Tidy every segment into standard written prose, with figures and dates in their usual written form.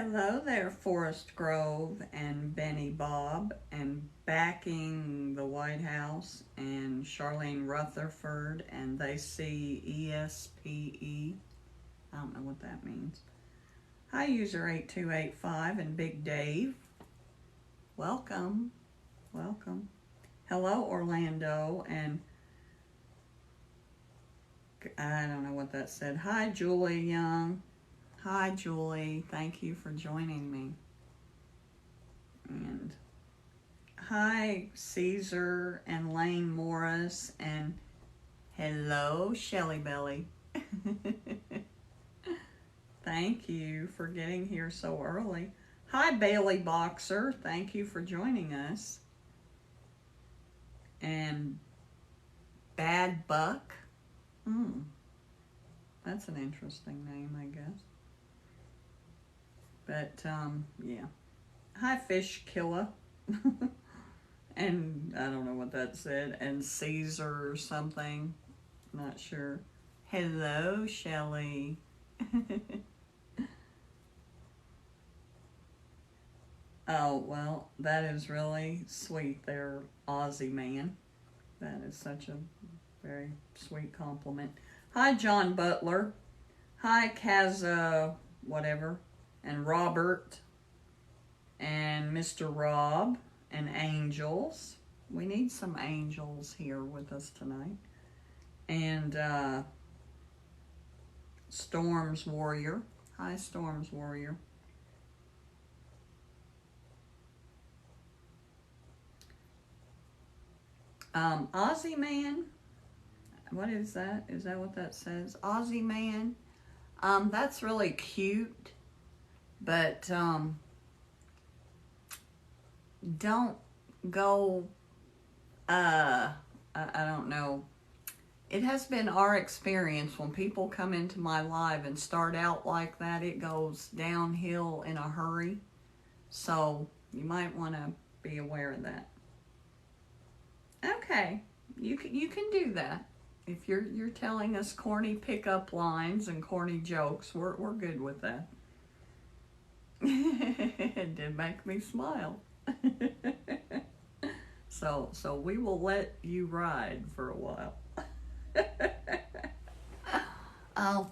Hello there, Forest Grove and Benny Bob, and backing the White House and Charlene Rutherford, and they see ESPE. I don't know what that means. Hi, user 8285 and Big Dave. Welcome. Welcome. Hello, Orlando, and I don't know what that said. Hi, Julie Young. Hi, Julie. Thank you for joining me. And hi, Caesar and Lane Morris. And hello, Shelly Belly. Thank you for getting here so early. Hi, Bailey Boxer. Thank you for joining us. And Bad Buck. That's an interesting name, I guess. But, yeah. Hi, Fish Killer. And I don't know what that said. And Caesar or something. Not sure. Hello, Shelly. Oh, well, that is really sweet there, Aussie man. That is such a very sweet compliment. Hi, John Butler. Hi, Kaz, whatever. And Robert. And Mr. Rob. And Angels. We need some angels here with us tonight. And Storms Warrior. Hi, Storms Warrior. Aussie Man. What is that? Is that what that says? Aussie Man. That's really cute. But don't go, I don't know. It has been our experience when people come into my live and start out like that, it goes downhill in a hurry. So you might want to be aware of that. Okay, you can do that. If you're telling us corny pickup lines and corny jokes, we're good with that. It did make me smile. So we will let you ride for a while. Oh,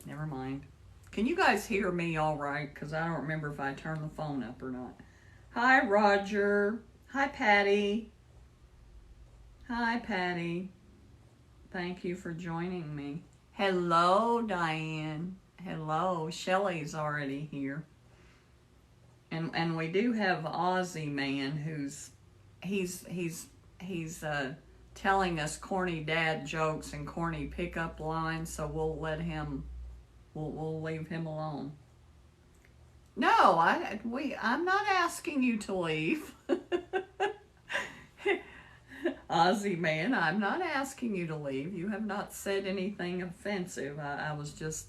never mind. Can you guys hear me all right? Because I don't remember if I turned the phone up or not. Hi, Roger. Hi, Patty. Hi, Patty. Thank you for joining me. Hello, Diane. Hello. Shelly's already here. And we do have Aussie Man he's telling us corny dad jokes and corny pickup lines, so we'll leave him alone. No, I'm not asking you to leave. Aussie Man, I'm not asking you to leave. You have not said anything offensive. I was just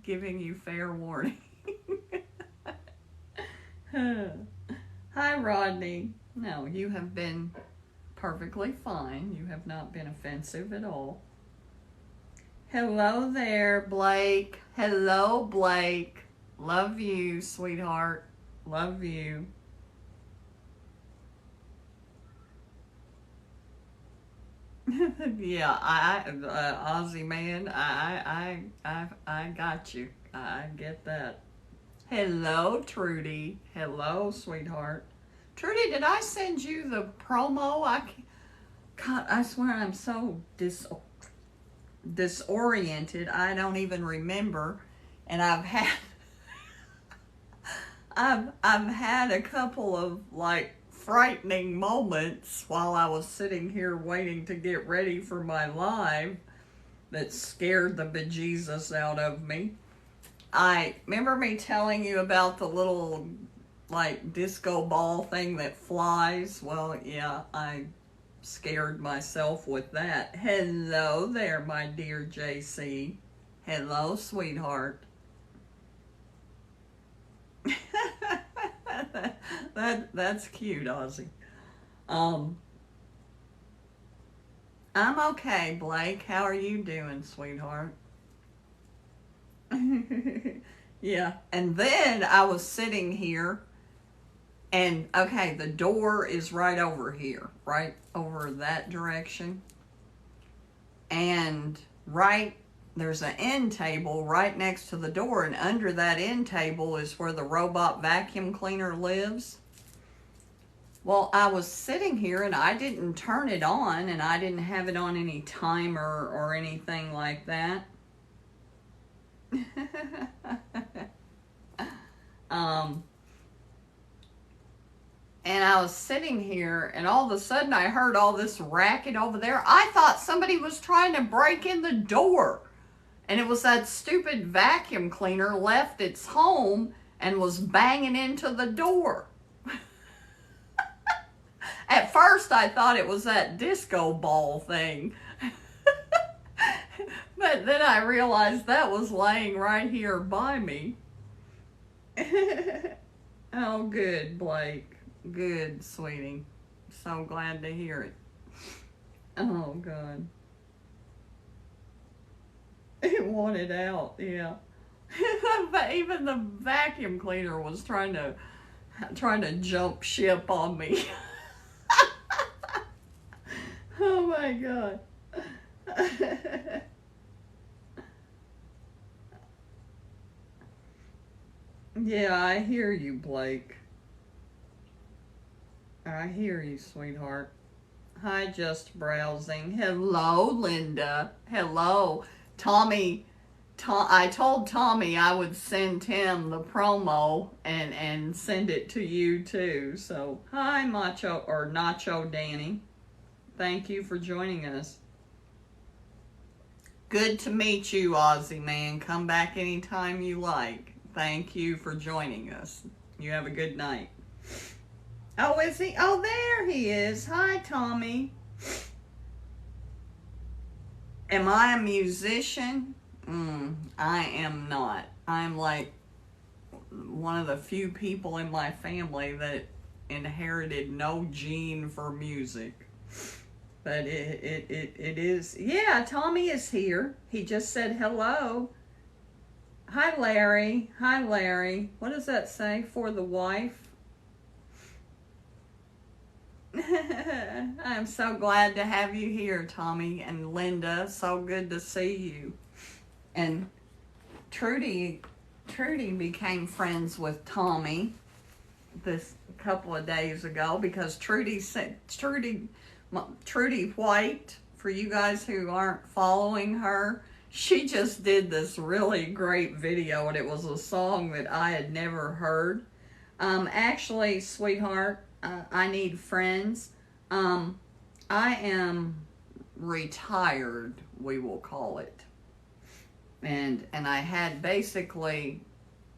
giving you fair warning. Hi, Rodney. No, you have been perfectly fine. You have not been offensive at all. Hello there, Blake. Hello, Blake. Love you, sweetheart. Love you. Yeah, Aussie Man, I got you. I get that. Hello, Trudy. Hello, sweetheart. Trudy, did I send you the promo? I swear I'm so disoriented. I don't even remember. And I've had a couple of like frightening moments while I was sitting here waiting to get ready for my live that scared the bejesus out of me. I remember me telling you about the little like disco ball thing that flies. Well, yeah, I scared myself with that. Hello there, my dear JC. Hello, sweetheart. That's cute, Ozzy. I'm okay, Blake. How are you doing, sweetheart? Yeah. And then I was sitting here, and okay, the door is right over here, right over that direction. And there's an end table right next to the door, and under that end table is where the robot vacuum cleaner lives. Well, I was sitting here and I didn't turn it on, and I didn't have it on any timer or anything like that. um, and I was sitting here, and all of a sudden I heard all this racket over there. I thought somebody was trying to break in the door. And it was that stupid vacuum cleaner left its home and was banging into the door. At first I thought it was that disco ball thing. But then I realized that was laying right here by me. Oh, good, Blake. Good, sweetie. So glad to hear it. Oh, God. It wanted out, yeah. But even the vacuum cleaner was trying to jump ship on me. Oh my God. Yeah, I hear you, Blake. I hear you, sweetheart. Hi, just browsing. Hello, Linda. Hello. Tommy, I told Tommy I would send him the promo and send it to you too. So, hi, Macho or Nacho Danny. Thank you for joining us. Good to meet you, Aussie man. Come back anytime you like. Thank you for joining us. You have a good night. Oh, is he? Oh, there he is. Hi, Tommy. Am I a musician? I am not. I'm like one of the few people in my family that inherited no gene for music. But it is. Yeah, Tommy is here. He just said hello. Hi, Larry. Hi, Larry. What does that say? For the wife? I'm so glad to have you here, Tommy and Linda. So good to see you. And Trudy became friends with Tommy this couple of days ago because Trudy White, for you guys who aren't following her, she just did this really great video, and it was a song that I had never heard. Actually, sweetheart, I need friends. I am retired, we will call it. And I had basically,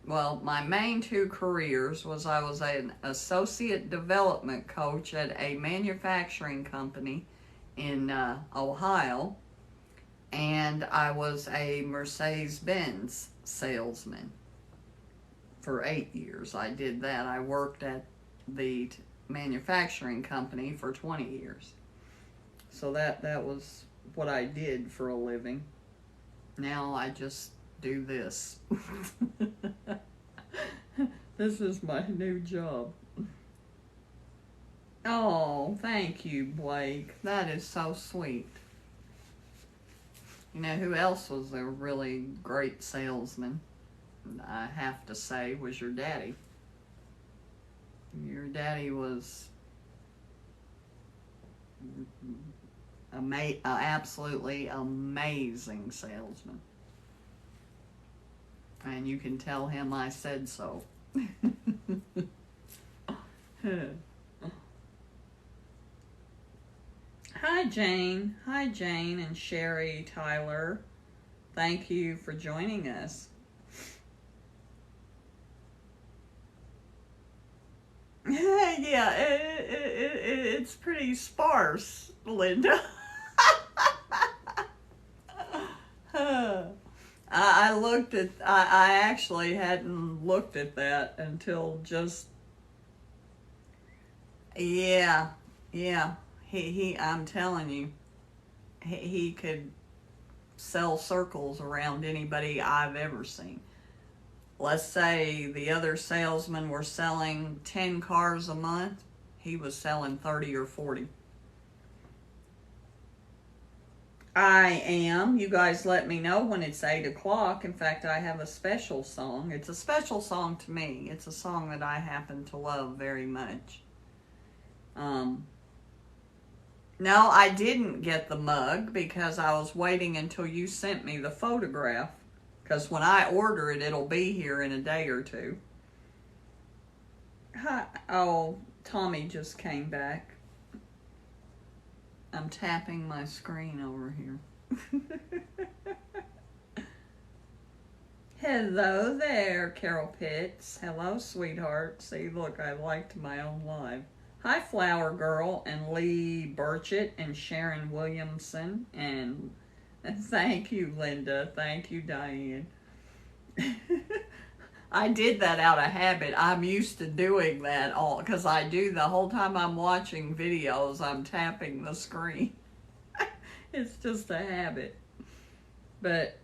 well, my main two careers was I was an associate development coach at a manufacturing company in Ohio, and I was a Mercedes-Benz salesman for 8 years. I did that. I worked at the manufacturing company for 20 years. So that was what I did for a living. Now I just do this. This is my new job. Oh, thank you, Blake. That is so sweet. You know who else was a really great salesman? I have to say was your daddy. Your daddy was absolutely amazing salesman. And you can tell him I said so. Hi, Jane. Hi, Jane and Sherry, Tyler. Thank you for joining us. Yeah, it's pretty sparse, Linda. I actually hadn't looked at that until just, yeah, I'm telling you, he could sell circles around anybody I've ever seen. Let's say the other salesmen were selling 10 cars a month. He was selling 30 or 40. I am. You guys let me know when it's 8 o'clock. In fact, I have a special song. It's a special song to me. It's a song that I happen to love very much. No, I didn't get the mug because I was waiting until you sent me the photograph. Because when I order it, it'll be here in a day or two. Hi. Oh, Tommy just came back. I'm tapping my screen over here. Hello there, Carol Pitts. Hello, sweetheart. See, look, I liked my own live. Hi, Flower Girl and Lee Burchett and Sharon Williamson. And thank you, Linda. Thank you, Diane. I did that out of habit. I'm used to doing that all because I do the whole time I'm watching videos, I'm tapping the screen. It's just a habit. But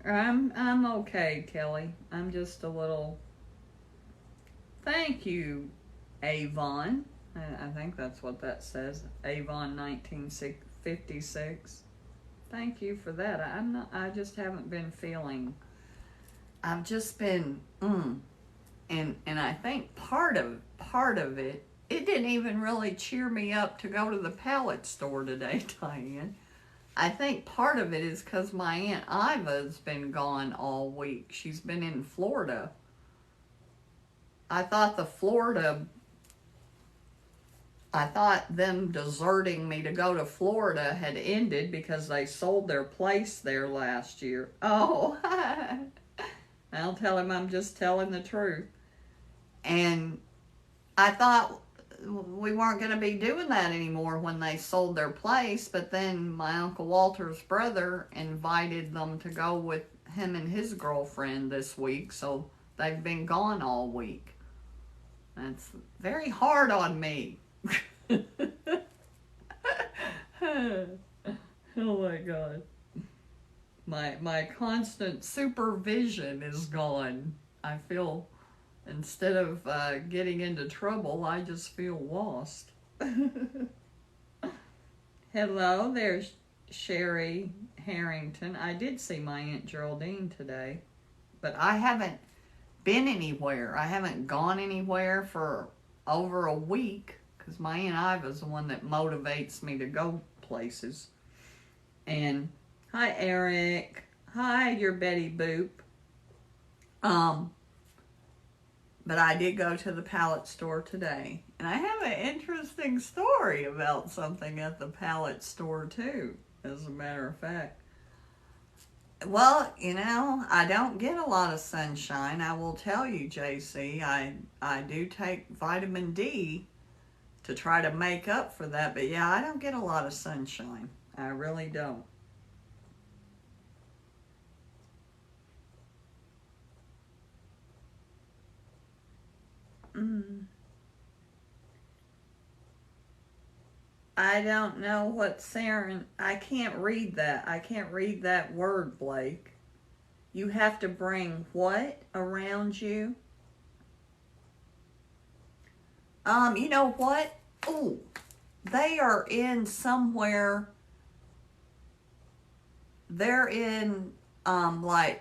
I'm okay, Kelly. I'm just a little. Thank you, Avon. I think that's what that says. Avon 1956. Thank you for that. I just haven't been feeling. I've just been and I think part of it didn't even really cheer me up to go to the pallet store today, Diane. I think part of it is because my Aunt Iva's been gone all week. She's been in Florida. I thought them deserting me to go to Florida had ended because they sold their place there last year. Oh, I'll tell him I'm just telling the truth. And I thought we weren't going to be doing that anymore when they sold their place, but then my Uncle Walter's brother invited them to go with him and his girlfriend this week, so they've been gone all week. That's very hard on me. Oh my God. My constant supervision is gone. I feel, instead of getting into trouble, I just feel lost. Hello, there's Sherry Harrington. I did see my Aunt Geraldine today, but I haven't been anywhere. I haven't gone anywhere for over a week because my Aunt Iva's the one that motivates me to go places. And hi, Eric. Hi, you're Betty Boop. But I did go to the pallet store today. And I have an interesting story about something at the pallet store, too, as a matter of fact. Well, I don't get a lot of sunshine. I will tell you, JC, I do take vitamin D to try to make up for that. But yeah, I don't get a lot of sunshine. I really don't. I don't know what Saren. I can't read that. I can't read that word, Blake. You have to bring what around you? You know what? Oh, they are in somewhere. They're in I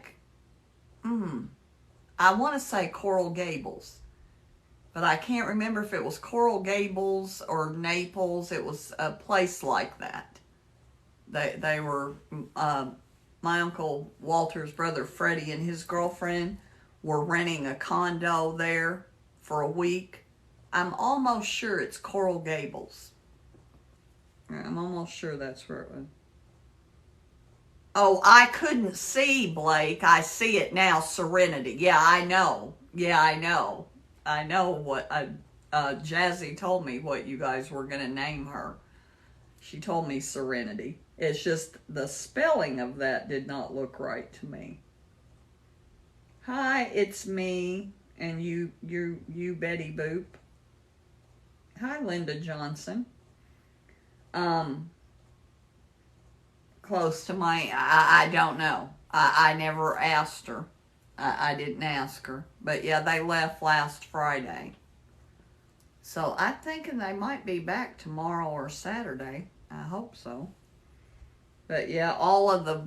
want to say Coral Gables. But I can't remember if it was Coral Gables or Naples. It was a place like that. They were, my Uncle Walter's brother Freddie and his girlfriend were renting a condo there for a week. I'm almost sure it's Coral Gables. I'm almost sure that's where it was. Oh, I couldn't see, Blake. I see it now, Serenity. Yeah, I know. I know what Jazzy told me what you guys were going to name her. She told me Serenity. It's just the spelling of that did not look right to me. Hi, it's me and you Betty Boop. Hi, Linda Johnson. close to I don't know. I never asked her. I didn't ask her. But yeah, they left last Friday. So I'm thinking they might be back tomorrow or Saturday. I hope so. But yeah, all of the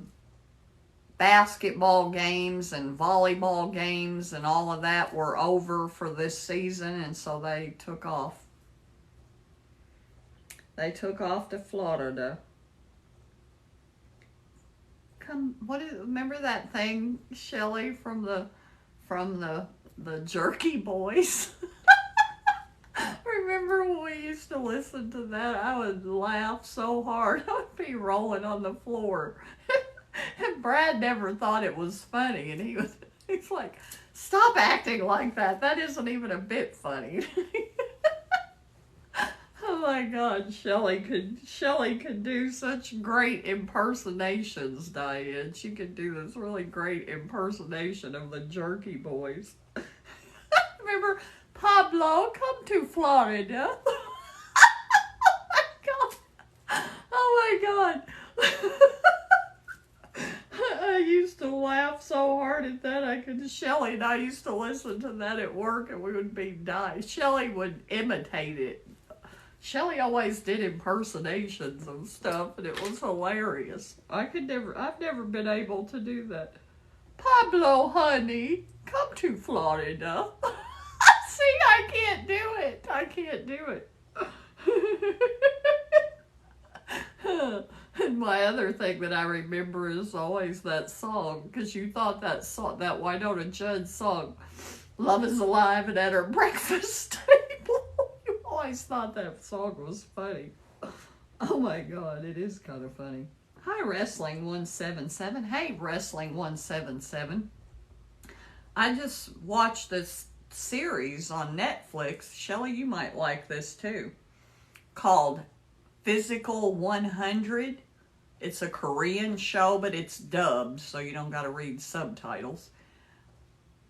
basketball games and volleyball games and all of that were over for this season, and so they took off. They took off to Florida. Remember that thing, Shelly, from the Jerky Boys? Remember when we used to listen to that? I would laugh so hard. I would be rolling on the floor. And Brad never thought it was funny, and he's like, stop acting like that. That isn't even a bit funny. Oh my God, Shelly could do such great impersonations, Diane. She could do this really great impersonation of the Jerky Boys. Remember, Pablo, come to Florida. Oh my God. I used to laugh so hard at that. Shelly and I used to listen to that at work, and we would be dying. Shelly would imitate it. Shelly always did impersonations of stuff, and it was hilarious. I've never been able to do that. Pablo, honey, come to Florida. See, I can't do it. I can't do it. And my other thing that I remember is always that song, because you thought that that Winona Judd song, Love is Alive and At Her Breakfast Table. You always thought that song was funny. Oh my God, it is kind of funny. Hi, Wrestling 177. Hey, Wrestling 177. I just watched this series on Netflix. Shelly, you might like this too. Called Physical 100. It's a Korean show, but it's dubbed, so you don't got to read subtitles.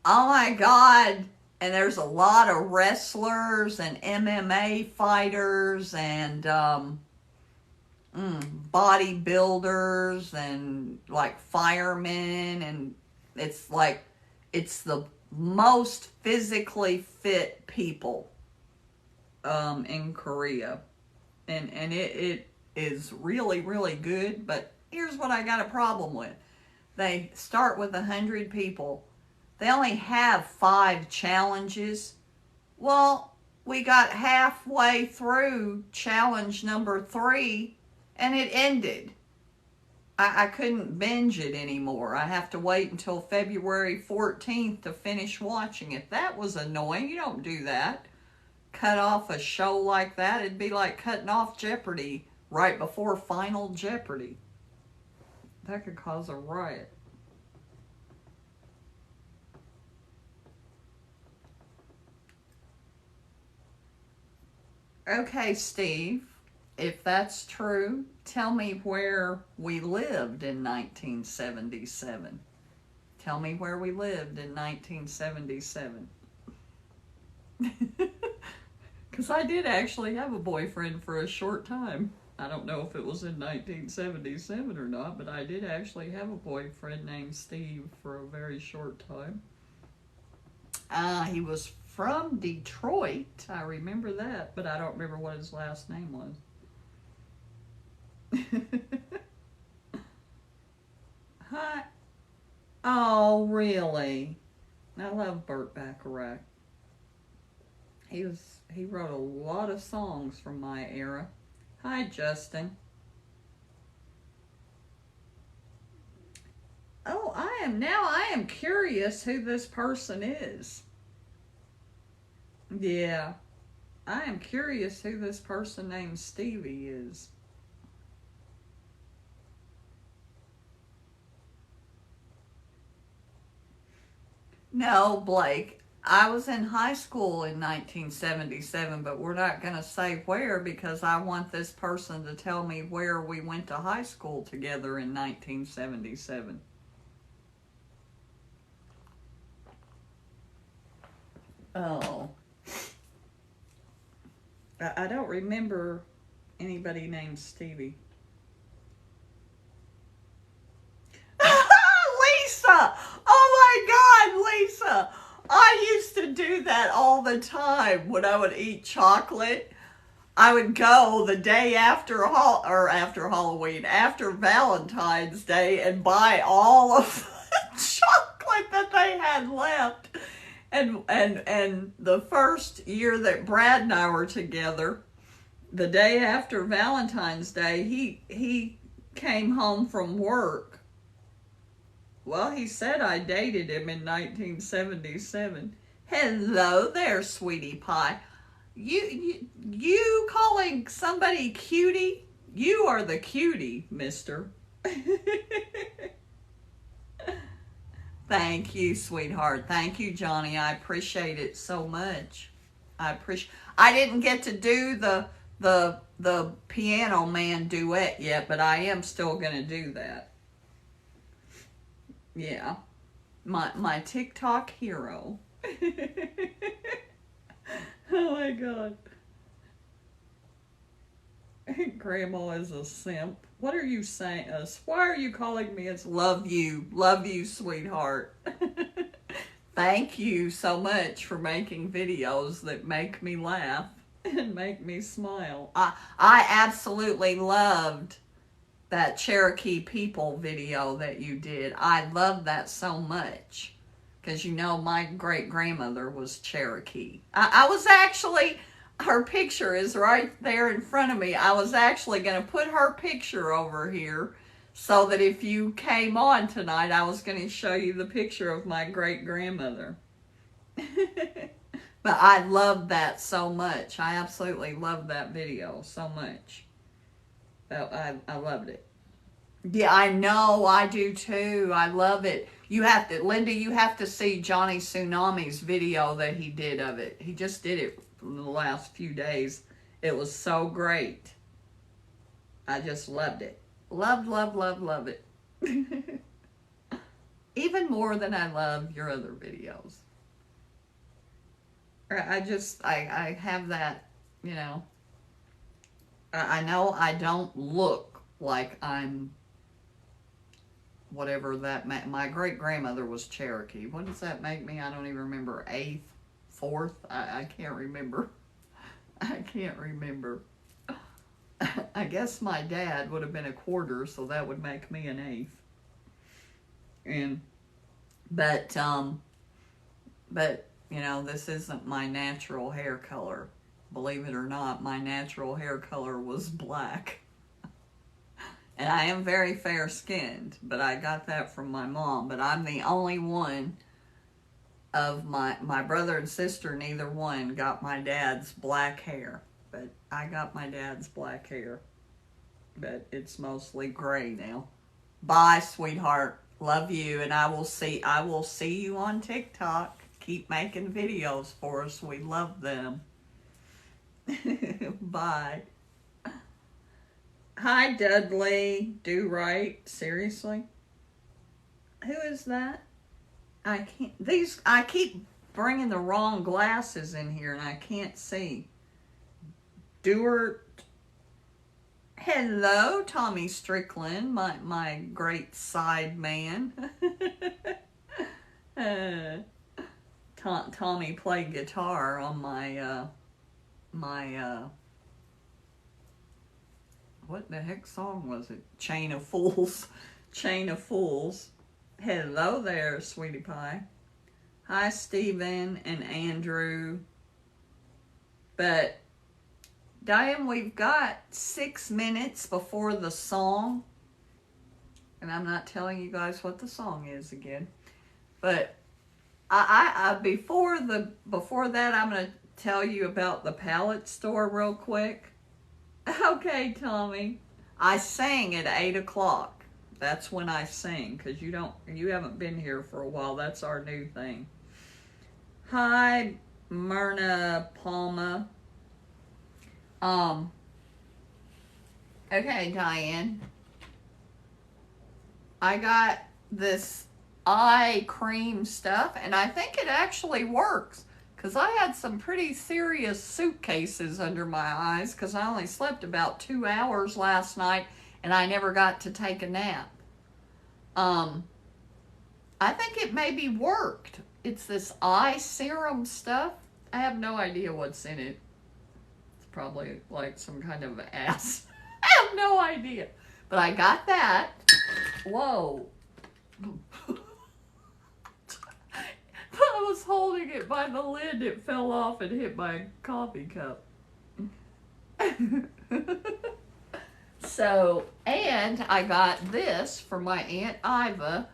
Oh my God. And there's a lot of wrestlers and MMA fighters and bodybuilders and like firemen, and it's the most physically fit people in Korea, and it is really, really good. But here's what I got a problem with. They start with 100 people. They only have 5 challenges. Well, we got halfway through challenge number 3 and it ended. I couldn't binge it anymore. I have to wait until February 14th to finish watching it. That was annoying. You don't do that. Cut off a show like that. It'd be like cutting off Jeopardy right before Final Jeopardy. That could cause a riot. Okay, Steve, if that's true, tell me where we lived in 1977. Tell me where we lived in 1977. Because I did actually have a boyfriend for a short time. I don't know if it was in 1977 or not, but I did actually have a boyfriend named Steve for a very short time. He was from Detroit. I remember that, but I don't remember what his last name was. Hi. Oh, really? I love Burt Bacharach. He wrote a lot of songs from my era. Hi, Justin. Oh, I am curious who this person is. Yeah. I am curious who this person named Stevie is. No, Blake. I was in high school in 1977, but we're not going to say where because I want this person to tell me where we went to high school together in 1977. Oh. I don't remember anybody named Stevie. I used to do that all the time when I would eat chocolate. I would go the day after after Halloween, after Valentine's Day, and buy all of the chocolate that they had left. And the first year that Brad and I were together, the day after Valentine's Day, he came home from work. Well, he said I dated him in 1977. Hello there, sweetie pie. You calling somebody cutie? You are the cutie, mister. Thank you, sweetheart. Thank you, Johnny. I appreciate it so much. I didn't get to do the Piano Man duet yet, but I am still gonna do that. Yeah. My TikTok hero. Oh my God. Grandma is a simp. What are you saying? Why are you calling me? It's love you, sweetheart. Thank you so much for making videos that make me laugh and make me smile. I absolutely loved that Cherokee people video that you did. I loved that so much. Because you know my great-grandmother was Cherokee. I was actually, her picture is right there in front of me. I was actually going to put her picture over here so that if you came on tonight, I was going to show you the picture of my great-grandmother. But I loved that so much. I absolutely loved that video so much. I loved it. Yeah, I know. I do too. I love it. You have to, Linda, you have to see Johnny Tsunami's video that he did of it. He just did it in the last few days. It was so great. I just loved it. Love it. Even more than I love your other videos. I have that, you know. I know I don't look like I'm whatever that my great-grandmother was Cherokee. What does that make me? I don't even remember. 8th, 4th? I can't remember. I can't remember. I guess my dad would have been a 1/4, so that would make me an 8th. But you know, this isn't my natural hair color. Believe it or not, my natural hair color was black. And I am very fair-skinned, but I got that from my mom. But I'm the only one of my brother and sister, neither one got my dad's black hair. But I got my dad's black hair. But it's mostly gray now. Bye, sweetheart. Love you, and I will see you on TikTok. Keep making videos for us. We love them. Bye. Hi, Dudley. Do right. Seriously? Who is that? I keep bringing the wrong glasses in here and I can't see. Dewart. Hello, Tommy Strickland, my great side man. Tommy played guitar on my what the heck song was it? Chain of Fools. Chain of Fools. Hello there, sweetie pie. Hi, Stephen and Andrew. But, Diane, we've got 6 minutes before the song. And I'm not telling you guys what the song is again. But, before that, I'm going to tell you about the pallet store real quick. Okay, Tommy. I sang at 8 o'clock. That's when I sing, because you haven't been here for a while. That's our new thing. Hi, Myrna Palma. Okay, Diane. I got this eye cream stuff, and I think it actually works. Because I had some pretty serious suitcases under my eyes because I only slept about 2 hours last night and I never got to take a nap. I think it maybe worked. It's this eye serum stuff. I have no idea what's in it. It's probably like some kind of ass. I have no idea. But I got that. Whoa. I was holding it by the lid. It fell off and hit my coffee cup. So, and I got this for my Aunt Iva,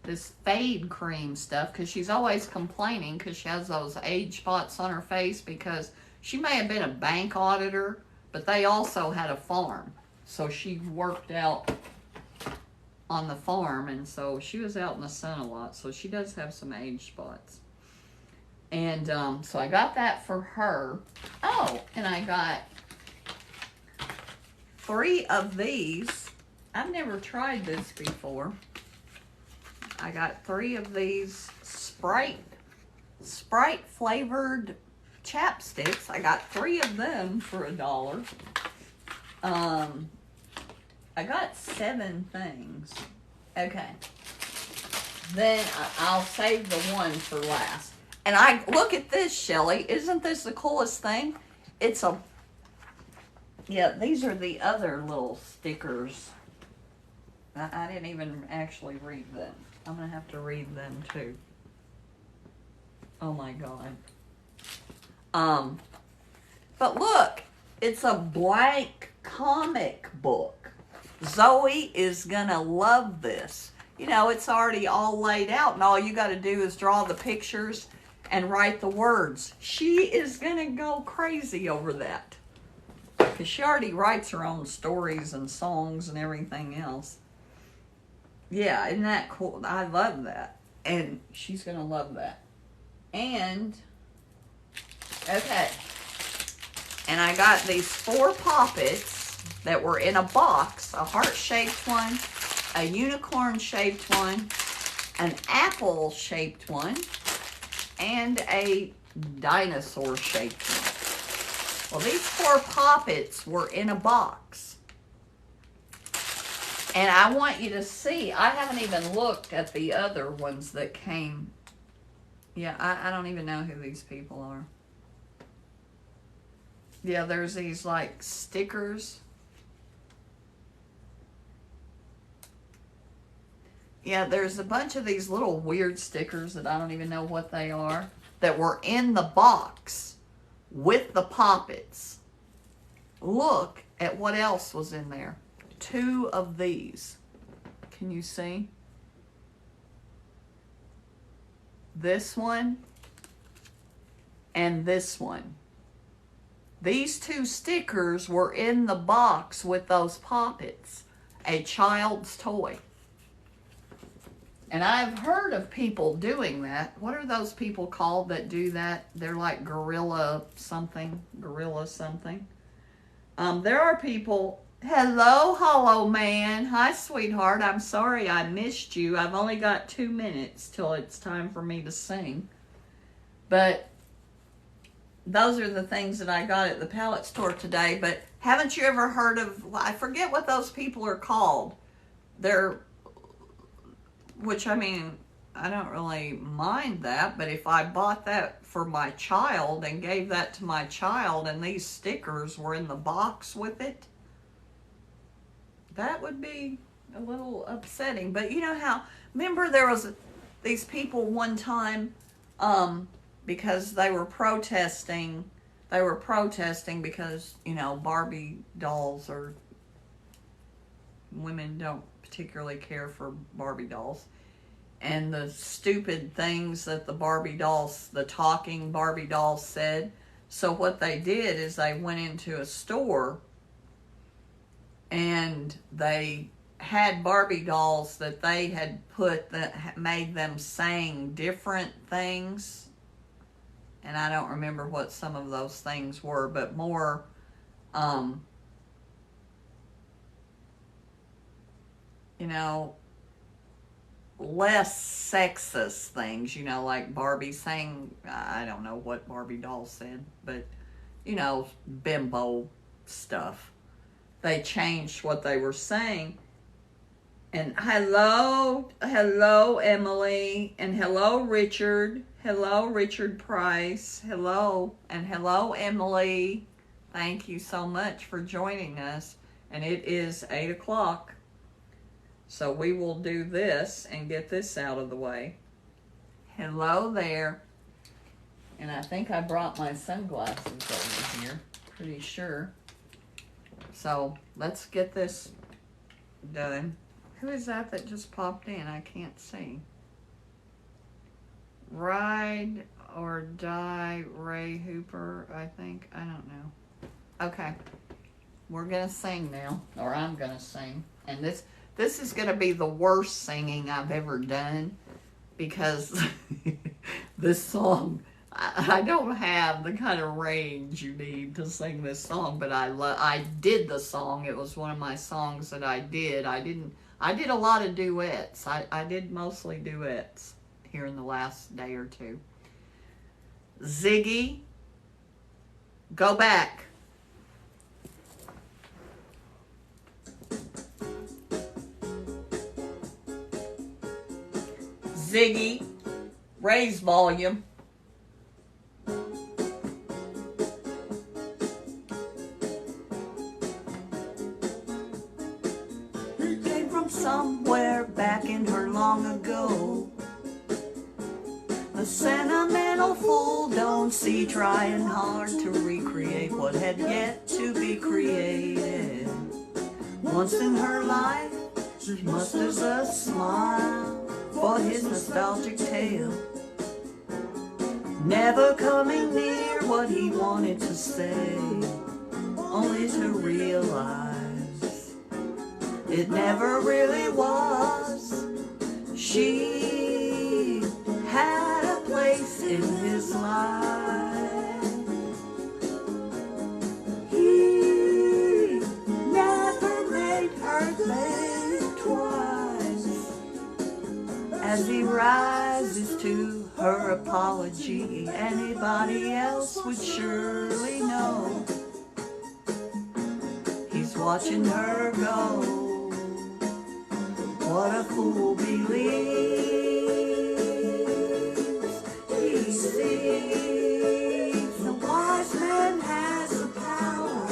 this fade cream stuff, because she's always complaining because she has those age spots on her face, because she may have been a bank auditor, but they also had a farm. So she worked out on the farm, and so she was out in the sun a lot, so she does have some age spots. And so I got that for her. Oh, and I got 3 of these. I've never tried this before. I got 3 of these Sprite flavored chapsticks. I got 3 of them for $1. I got 7 things. Okay. Then I'll save the one for last. And I look at this, Shelly. Isn't this the coolest thing? It's a... Yeah, these are the other little stickers. I didn't even actually read them. I'm going to have to read them too. Oh my God. But look, it's a blank comic book. Zoe is going to love this. You know, it's already all laid out, and all you got to do is draw the pictures and write the words. She is going to go crazy over that. Because she already writes her own stories and songs and everything else. Yeah, isn't that cool? I love that. And she's going to love that. And, okay. And I got these 4 poppets that were in a box. A heart-shaped one, a unicorn-shaped one, an apple-shaped one, and a dinosaur-shaped one. Well, these 4 poppets were in a box. And I want you to see, I haven't even looked at the other ones that came. Yeah, I don't even know who these people are. Yeah, there's these like stickers. Yeah, there's a bunch of these little weird stickers that I don't even know what they are, that were in the box with the poppets. Look at what else was in there. 2 of these. Can you see? This one and this one. These 2 stickers were in the box with those poppets. A child's toy. And I've heard of people doing that. What are those people called that do that? They're like gorilla something. Gorilla something. There are people... Hello, Hollow Man. Hi, sweetheart. I'm sorry I missed you. I've only got 2 minutes till it's time for me to sing. But those are the things that I got at the pallet store today. But haven't you ever heard of... I forget what those people are called. They're... Which, I mean, I don't really mind that. But if I bought that for my child and gave that to my child and these stickers were in the box with it, that would be a little upsetting. But you know how, remember there was these people one time, because they were protesting because, you know, Barbie dolls, or women don't particularly care for Barbie dolls. And the stupid things that the Barbie dolls, the talking Barbie dolls said. So what they did is they went into a store and they had Barbie dolls that they had put, that made them saying different things. And I don't remember what some of those things were, but more, you know, less sexist things, you know, like Barbie saying, I don't know what Barbie doll said, but, you know, bimbo stuff. They changed what they were saying, And hello, Emily, and hello, Richard. Hello, Richard Price. Hello, and hello, Emily. Thank you so much for joining us. And it is 8 o'clock. So we will do this and get this out of the way. Hello there. And I think I brought my sunglasses over here. Pretty sure. So let's get this done. Who is that just popped in? I can't see. Ride or Die Ray Hooper, I think. I don't know. Okay. We're going to sing now. Or I'm going to sing. And this is going to be the worst singing I've ever done. Because this song, I don't have the kind of range you need to sing this song. But I did the song. It was one of my songs that I did. I did a lot of duets. I did mostly duets here in the last day or two. Ziggy, go back. Ziggy, raise volume. Somewhere back in her long ago, a sentimental fool don't see trying hard to recreate what had yet to be created. Once in her life, she musters a smile for his nostalgic tale, never coming near what he wanted to say, only to realize it never really was. She had a place in his life. He never made her think twice. As he rises to her apology, anybody else would surely know. He's watching her go. What a fool believes. He sees the wise man has the power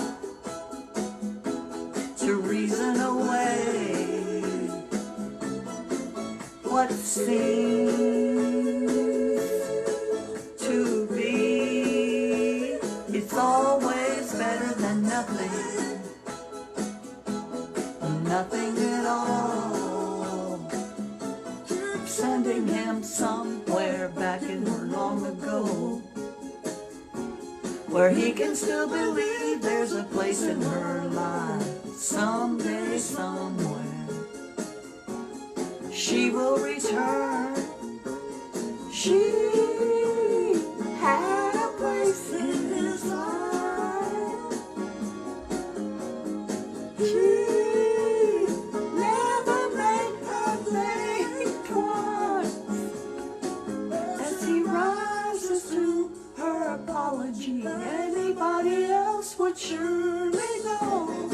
to reason away what seems to be. It's always better than nothing, nothing at all. Sending him somewhere back in her long ago, where he can still believe there's a place in her life. Someday, somewhere, she will return. She had a place in his life. She anybody else would surely know.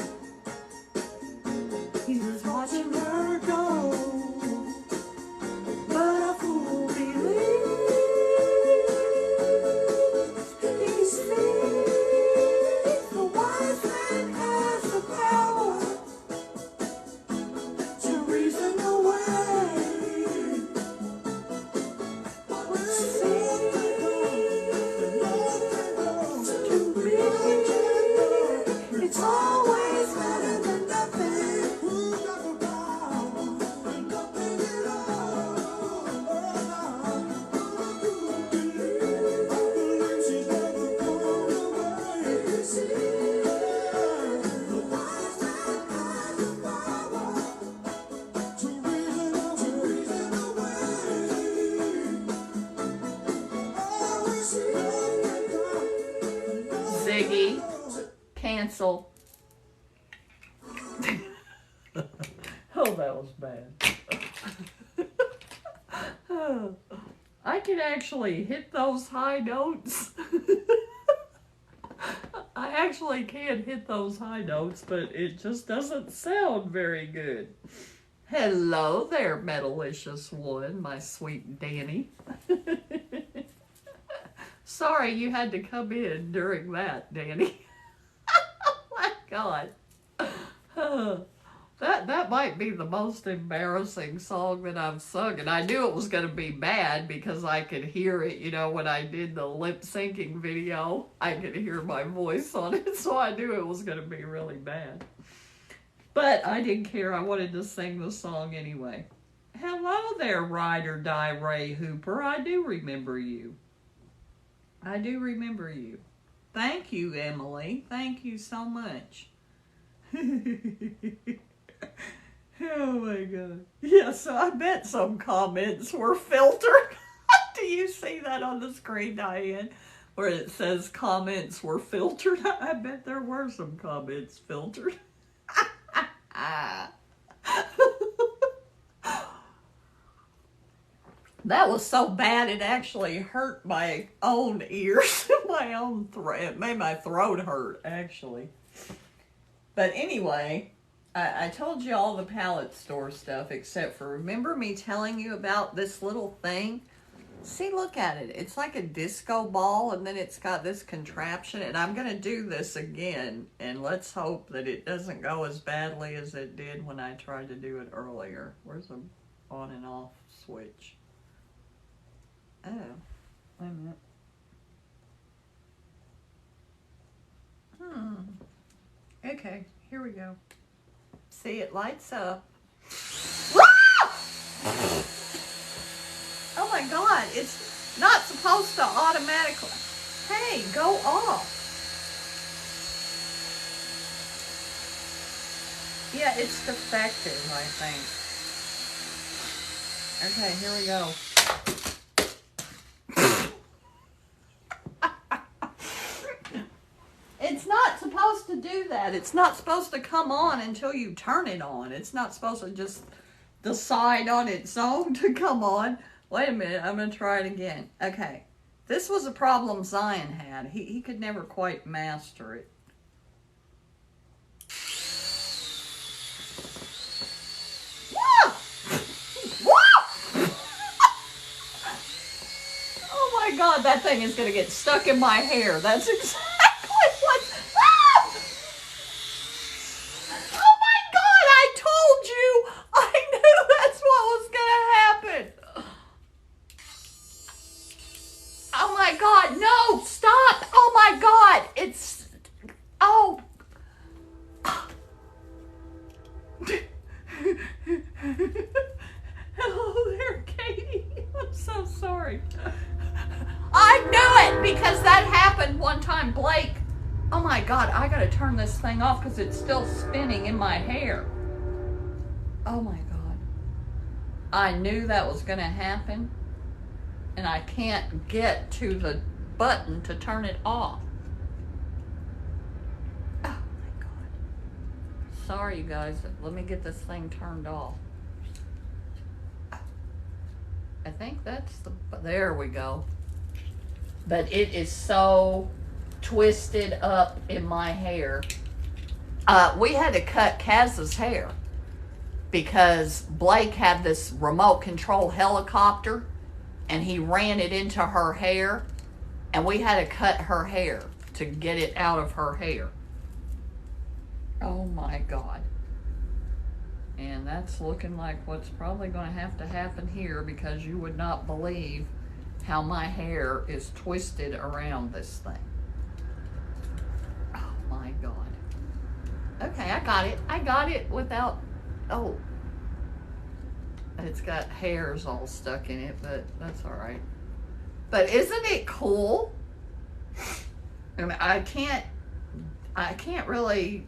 He was watching her go, but a fool believes. He sees the wise man has the power to reason away what seems. It's always better than nothing. Ziggy, cancel. Oh, that was bad. I can actually hit those high notes. I actually can hit those high notes, but it just doesn't sound very good. Hello there, Metalicious one, my sweet Danny. Sorry you had to come in during that, Danny. Oh my God. That might be the most embarrassing song that I've sung, and I knew it was going to be bad because I could hear it, you know, when I did the lip syncing video, I could hear my voice on it, so I knew it was going to be really bad. But I didn't care, I wanted to sing the song anyway. Hello there, Ride or Die Ray Hooper, I do remember you. I do remember you. Thank you, Emily, thank you so much. Oh my God. Yeah, so I bet some comments were filtered. Do you see that on the screen, Diane? Where it says comments were filtered? I bet there were some comments filtered. That was so bad it actually hurt my own ears, my own throat. It made my throat hurt, actually. But anyway, I told you all the pallet store stuff, except for, remember me telling you about this little thing? See, look at it. It's like a disco ball, and then it's got this contraption, and I'm going to do this again, and let's hope that it doesn't go as badly as it did when I tried to do it earlier. Where's the on and off switch? Oh, wait a minute. Okay, here we go. See, it lights up. Oh my God, it's not supposed to automatically. Hey, go off. Yeah, it's defective, I think. Okay, here we go. It's not supposed to do that. It's not supposed to come on until you turn it on. It's not supposed to just decide on its own to come on. Wait a minute, I'm going to try it again. Okay, this was a problem Zion had. He could never quite master it. Oh my God, that thing is going to get stuck in my hair. That's exactly what's... Oh my God, I told you! I knew that's what was going to happen. Oh my God, no, stop. Oh my God, it's... Oh. Hello there, Katie. I'm so sorry. I knew it because that happened one time. Blake, oh my God, I gotta turn this thing off because it's still spinning in my hair. Oh my God. I knew that was gonna happen and I can't get to the button to turn it off. Oh my God. Sorry, you guys. Let me get this thing turned off. I think that's the... There we go. But it is so twisted up in my hair. We had to cut Kaz's hair because Blake had this remote control helicopter and he ran it into her hair and we had to cut her hair to get it out of her hair. Oh my God. And that's looking like what's probably going to happen here because you would not believe how my hair is twisted around this thing. Oh my God. Okay, I got it. I got it without... Oh. It's got hairs all stuck in it, but that's all right. But isn't it cool? I mean, I can't really...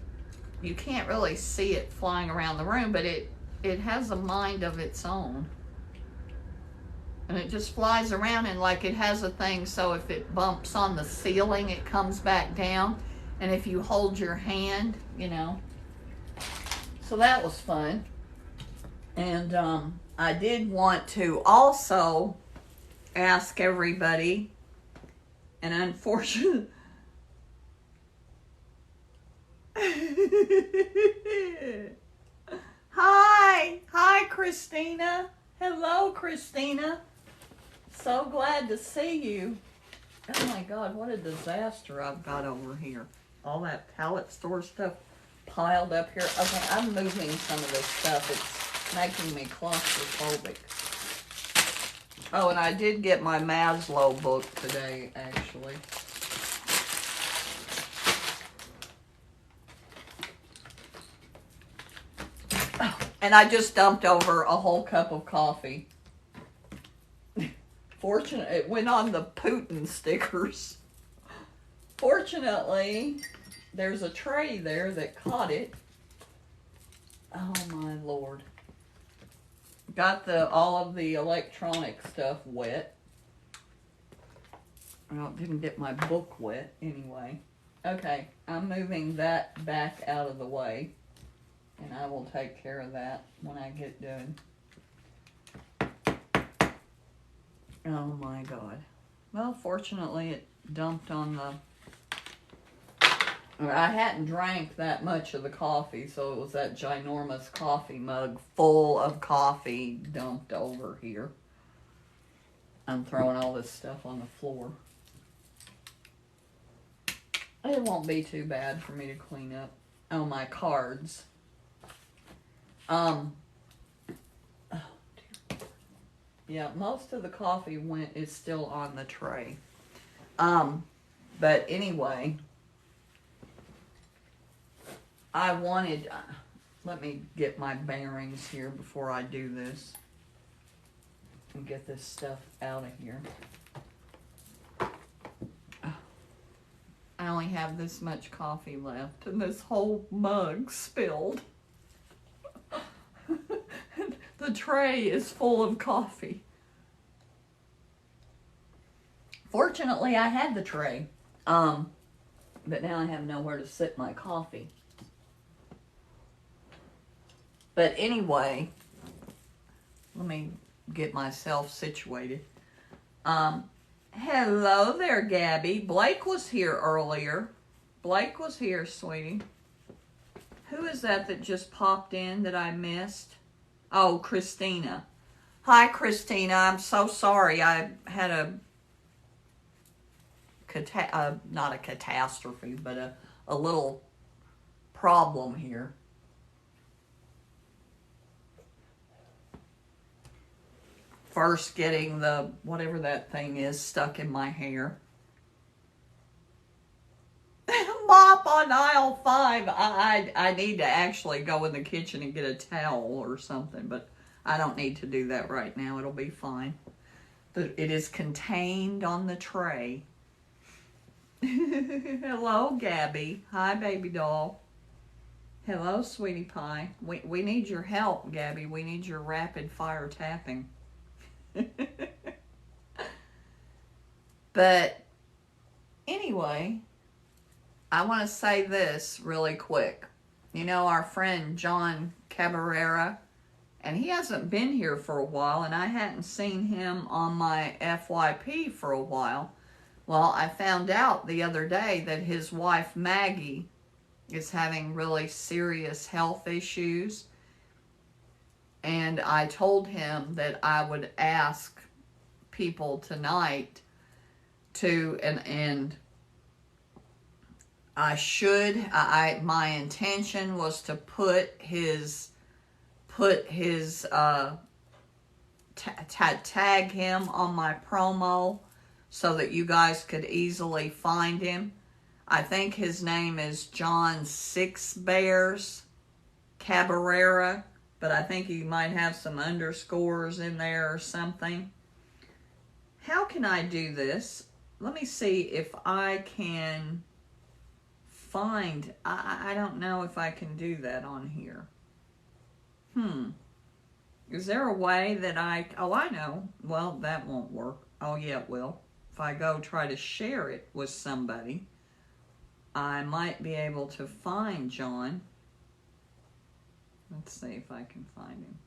You can't really see it flying around the room, but it has a mind of its own. And it just flies around and like it has a thing so if it bumps on the ceiling, it comes back down. And if you hold your hand, you know. So that was fun. And I did want to also ask everybody, and unfortunately, Hi. Hi, Christina. Hello, Christina. So glad to see you. Oh my God, what a disaster I've got over here. All that pallet store stuff piled up here. Okay, I'm moving some of this stuff. It's making me claustrophobic. Oh, and I did get my Maslow book today, actually. And I just dumped over a whole cup of coffee. Fortunately, it went on the Putin stickers. Fortunately, there's a tray there that caught it. Oh my Lord. Got all of the electronic stuff wet. Well, didn't get my book wet anyway. Okay, I'm moving that back out of the way. And I will take care of that when I get done. Oh my God. Well, fortunately it dumped on the... I hadn't drank that much of the coffee, so it was that ginormous coffee mug full of coffee dumped over here. I'm throwing all this stuff on the floor. It won't be too bad for me to clean up. Oh, my cards. Oh, dear. Yeah, most of the coffee is still on the tray. But anyway, I wanted, let me get my bearings here before I do this and get this stuff out of here. I only have this much coffee left and this whole mug spilled. The tray is full of coffee. Fortunately, I had the tray, but now I have nowhere to sit my coffee. But anyway, let me get myself situated. Hello there, Gabby. Blake was here earlier. Blake was here, sweetie. Who is that just popped in that I missed? Oh, Christina. Hi, Christina. I'm so sorry. I had not a catastrophe, but a little problem here. First getting the, whatever that thing is, stuck in my hair. Mop on aisle 5. I need to actually go in the kitchen and get a towel or something, but I don't need to do that right now. It'll be fine. It is contained on the tray. Hello, Gabby. Hi, baby doll. Hello, sweetie pie. We need your help, Gabby. We need your rapid fire tapping. But anyway, I want to say this really quick. You know, our friend John Cabrera, and he hasn't been here for a while, and I hadn't seen him on my FYP for a while. Well, I found out the other day that his wife Maggie is having really serious health issues. And I told him that I would ask people tonight to, and I should, my intention was to tag him on my promo so that you guys could easily find him. I think his name is John Six Bears Cabrera, but I think he might have some underscores in there or something. How can I do this? Let me see if I can find, I don't know if I can do that on here. Is there a way that oh, I know. Well, that won't work. Oh, yeah, it will. If I go try to share it with somebody, I might be able to find John. Let's see if I can find him.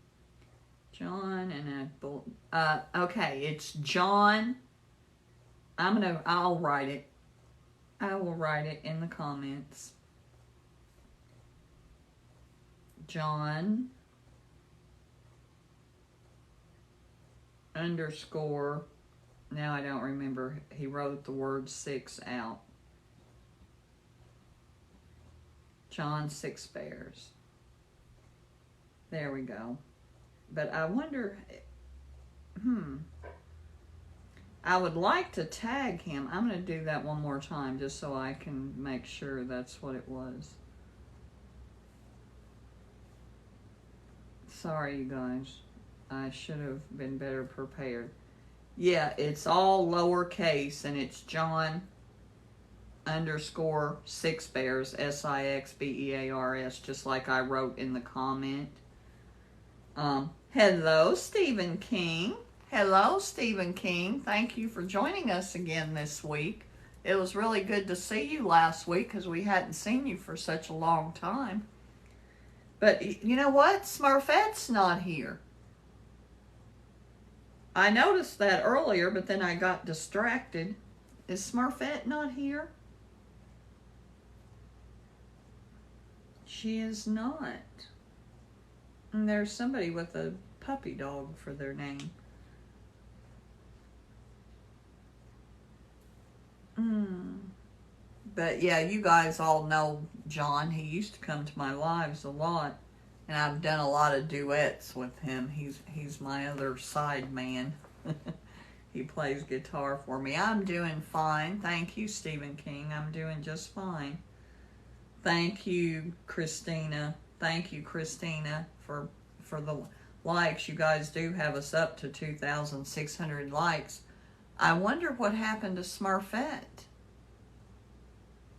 John and okay, it's John. I'll write it. I will write it in the comments. John underscore, now I don't remember, he wrote the word 6 out. John Six Bears. There we go. But I wonder, I would like to tag him. I'm going to do that one more time just so I can make sure that's what it was. Sorry, you guys. I should have been better prepared. Yeah, it's all lowercase, and it's John underscore Six Bears, Sixbears, just like I wrote in the comment. Hello, Stephen King. Hello, Stephen King. Thank you for joining us again this week. It was really good to see you last week because we hadn't seen you for such a long time. But you know what? Smurfette's not here. I noticed that earlier, but then I got distracted. Is Smurfette not here? She is not. And there's somebody with a puppy dog for their name. But yeah, you guys all know John. He used to come to my lives a lot. And I've done a lot of duets with him. He's my other side man. He plays guitar for me. I'm doing fine. Thank you, Stephen King. I'm doing just fine. Thank you, Christina. Thank you, Christina, for the likes. You guys do have us up to 2,600 likes. I wonder what happened to Smurfette.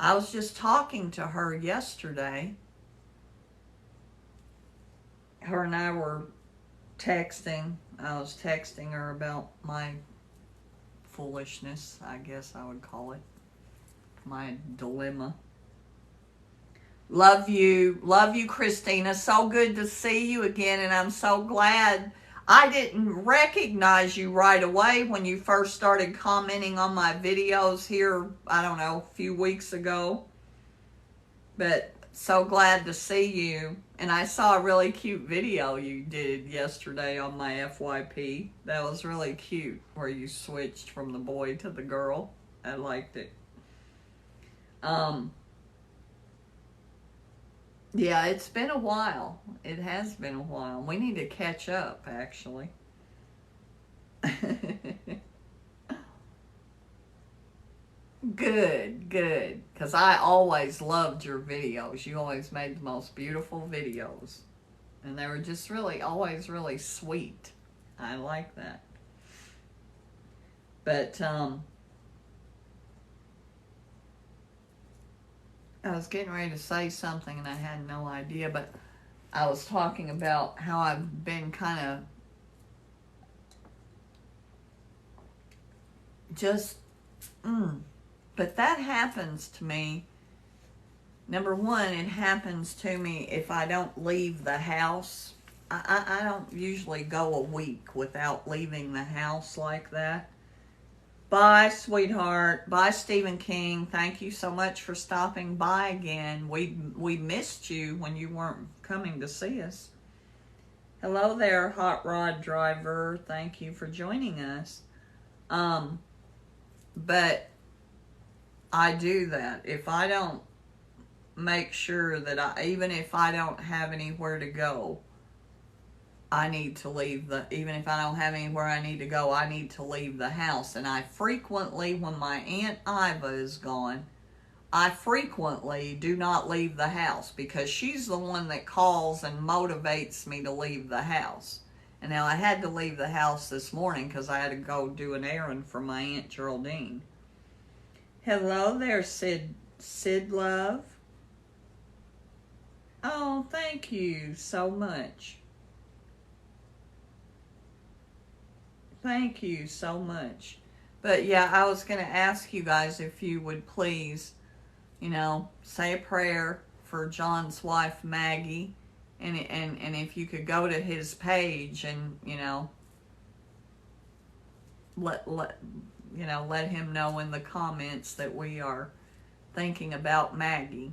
I was just talking to her yesterday. Her and I were texting. I was texting her about my foolishness, I guess I would call it. My dilemma. Love you, Christina. So good to see you again, and I'm so glad. I didn't recognize you right away when you first started commenting on my videos here, I don't know, a few weeks ago. But so glad to see you. And I saw a really cute video you did yesterday on my FYP. That was really cute, where you switched from the boy to the girl. I liked it. Yeah, it's been a while. It has been a while. We need to catch up, actually. Good, good. Because I always loved your videos. You always made the most beautiful videos. And they were just really, always really sweet. I like that. But, I was getting ready to say something and I had no idea, but I was talking about how I've been kind of just, but that happens to me. Number one, it happens to me if I don't leave the house. I don't usually go a week without leaving the house like that. Bye, sweetheart. Bye, Stephen King. Thank you so much for stopping by again. We missed you when you weren't coming to see us. Hello there, hot rod driver. Thank you for joining us. But I do that. If I don't make sure that even if I don't have anywhere to go, I need to leave even if I don't have anywhere I need to go, I need to leave the house. And I frequently, when my Aunt Iva is gone, I frequently do not leave the house because she's the one that calls and motivates me to leave the house. And now I had to leave the house this morning because I had to go do an errand for my Aunt Geraldine. Hello there, Sid Love. Oh, thank you so much. Thank you so much. But yeah, I was going to ask you guys if you would please, say a prayer for John's wife, Maggie. And if you could go to his page and, let him know in the comments that we are thinking about Maggie.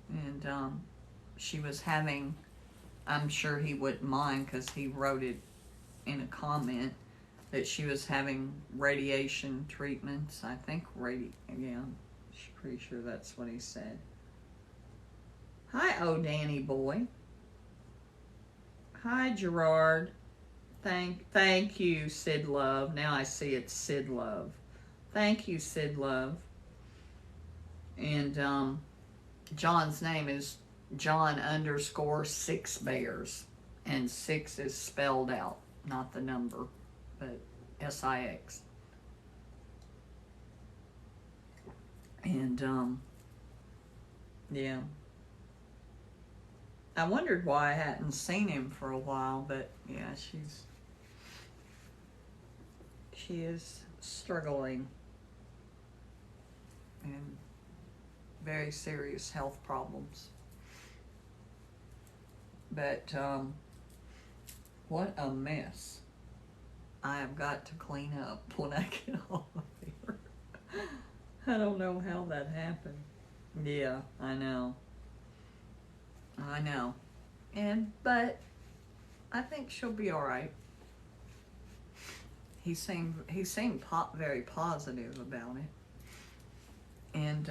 And she was having, I'm sure he wouldn't mind because he wrote it in a comment. that she was having radiation treatments. I think yeah, pretty sure that's what he said. Hi, oh Danny boy. Hi, Gerard. Thank you, Sid Love. Now I see it's Sid Love. Thank you, Sid Love. And John's name is John_6Bears. And 6 is spelled out, not the number, but SIX. And yeah. I wondered why I hadn't seen him for a while, but yeah, she is struggling and very serious health problems. But what a mess I have got to clean up when I get off of here. I don't know how that happened. Yeah, I know. But I think she'll be all right. He seemed very positive about it. And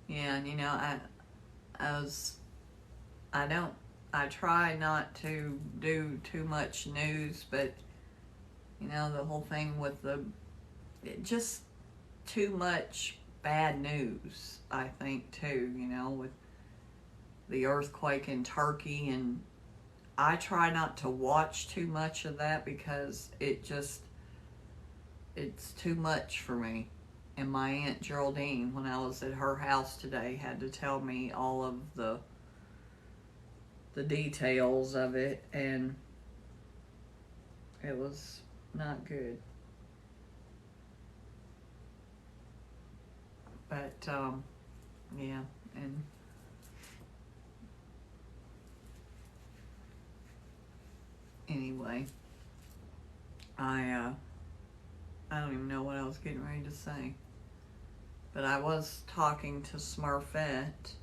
yeah, and I try not to do too much news, but the whole thing with just too much bad news, I think, too, with the earthquake in Turkey, and I try not to watch too much of that because it's too much for me. And my Aunt Geraldine, when I was at her house today, had to tell me all of the details of it, and it was not good. But yeah, and anyway, I don't even know what I was getting ready to say, but I was talking to Smurfette,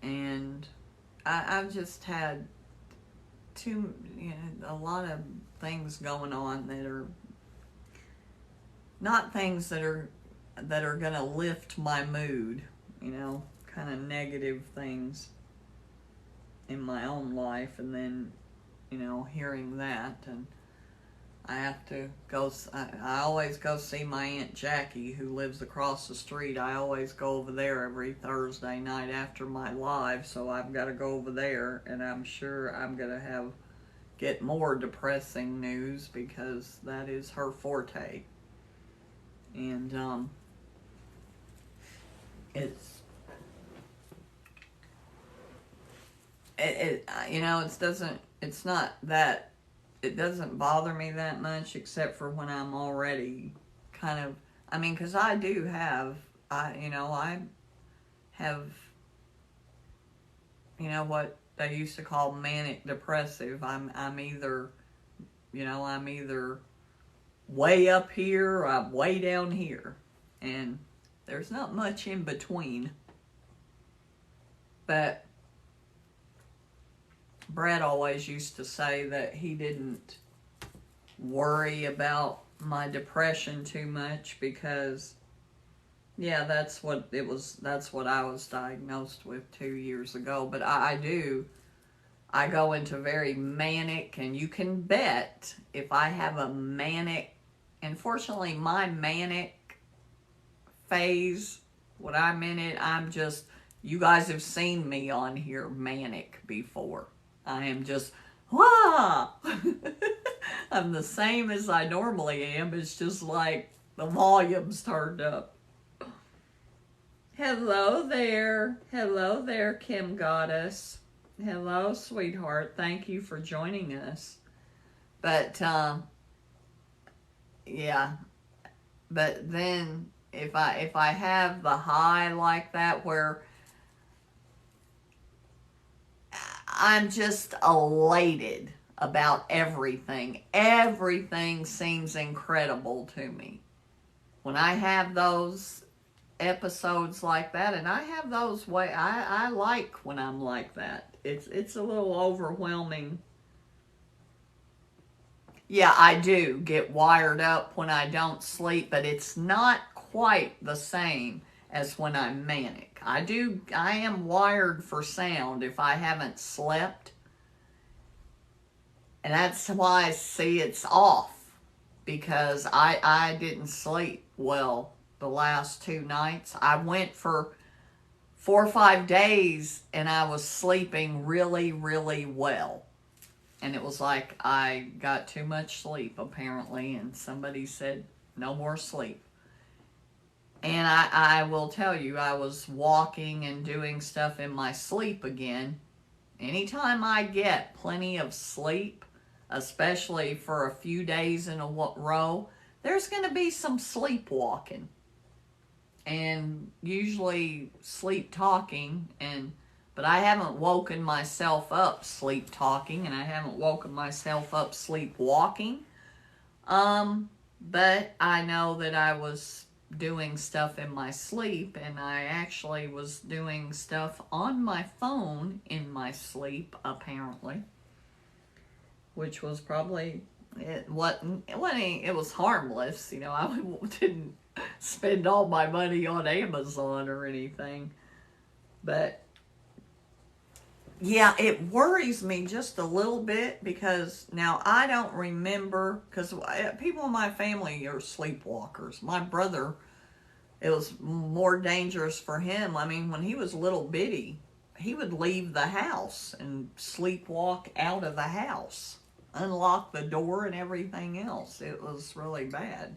and I've just had a lot of things going on that are not things that are gonna lift my mood, kind of negative things in my own life, and then hearing that, and I have to go. I always go see my Aunt Jackie, who lives across the street. I always go over there every Thursday night after my live, so I've got to go over there, and I'm sure I'm gonna get more depressing news because that is her forte. And it doesn't bother me that much, except for when I'm already kind of, because I have what they used to call manic depressive. I'm either way up here or I'm way down here, and there's not much in between. But Brad always used to say that he didn't worry about my depression too much because, yeah, that's what I was diagnosed with 2 years ago. But I go into very manic, and you can bet if I have a manic, unfortunately my manic phase, when I'm in it, you guys have seen me on here manic before. I am just, wah! I'm the same as I normally am. It's just like the volume's turned up. Hello there, Kim Goddess. Hello, sweetheart. Thank you for joining us. But, yeah. But then, if I have the high like that where I'm just elated about everything. Everything seems incredible to me. When I have those episodes like that, and I have those I like when I'm like that. it's a little overwhelming. Yeah, I do get wired up when I don't sleep, but it's not quite the same as when I'm manic. I am wired for sound if I haven't slept. And that's why I see it's off. Because I didn't sleep well the last 2 nights. I went for 4 or 5 days and I was sleeping really, really well. And it was like I got too much sleep apparently, and somebody said no more sleep. And I will tell you, I was walking and doing stuff in my sleep again. Anytime I get plenty of sleep, especially for a few days in a row, there's going to be some sleepwalking. And usually sleep talking, but I haven't woken myself up sleep talking, and I haven't woken myself up sleepwalking. But I know that I was doing stuff in my sleep, and I actually was doing stuff on my phone in my sleep, apparently. Which was probably, it was harmless. I didn't spend all my money on Amazon or anything. But yeah, it worries me just a little bit, because now I don't remember, because people in my family are sleepwalkers. My brother, it was more dangerous for him. I mean, when he was little bitty, he would leave the house and sleepwalk out of the house, unlock the door and everything else. It was really bad.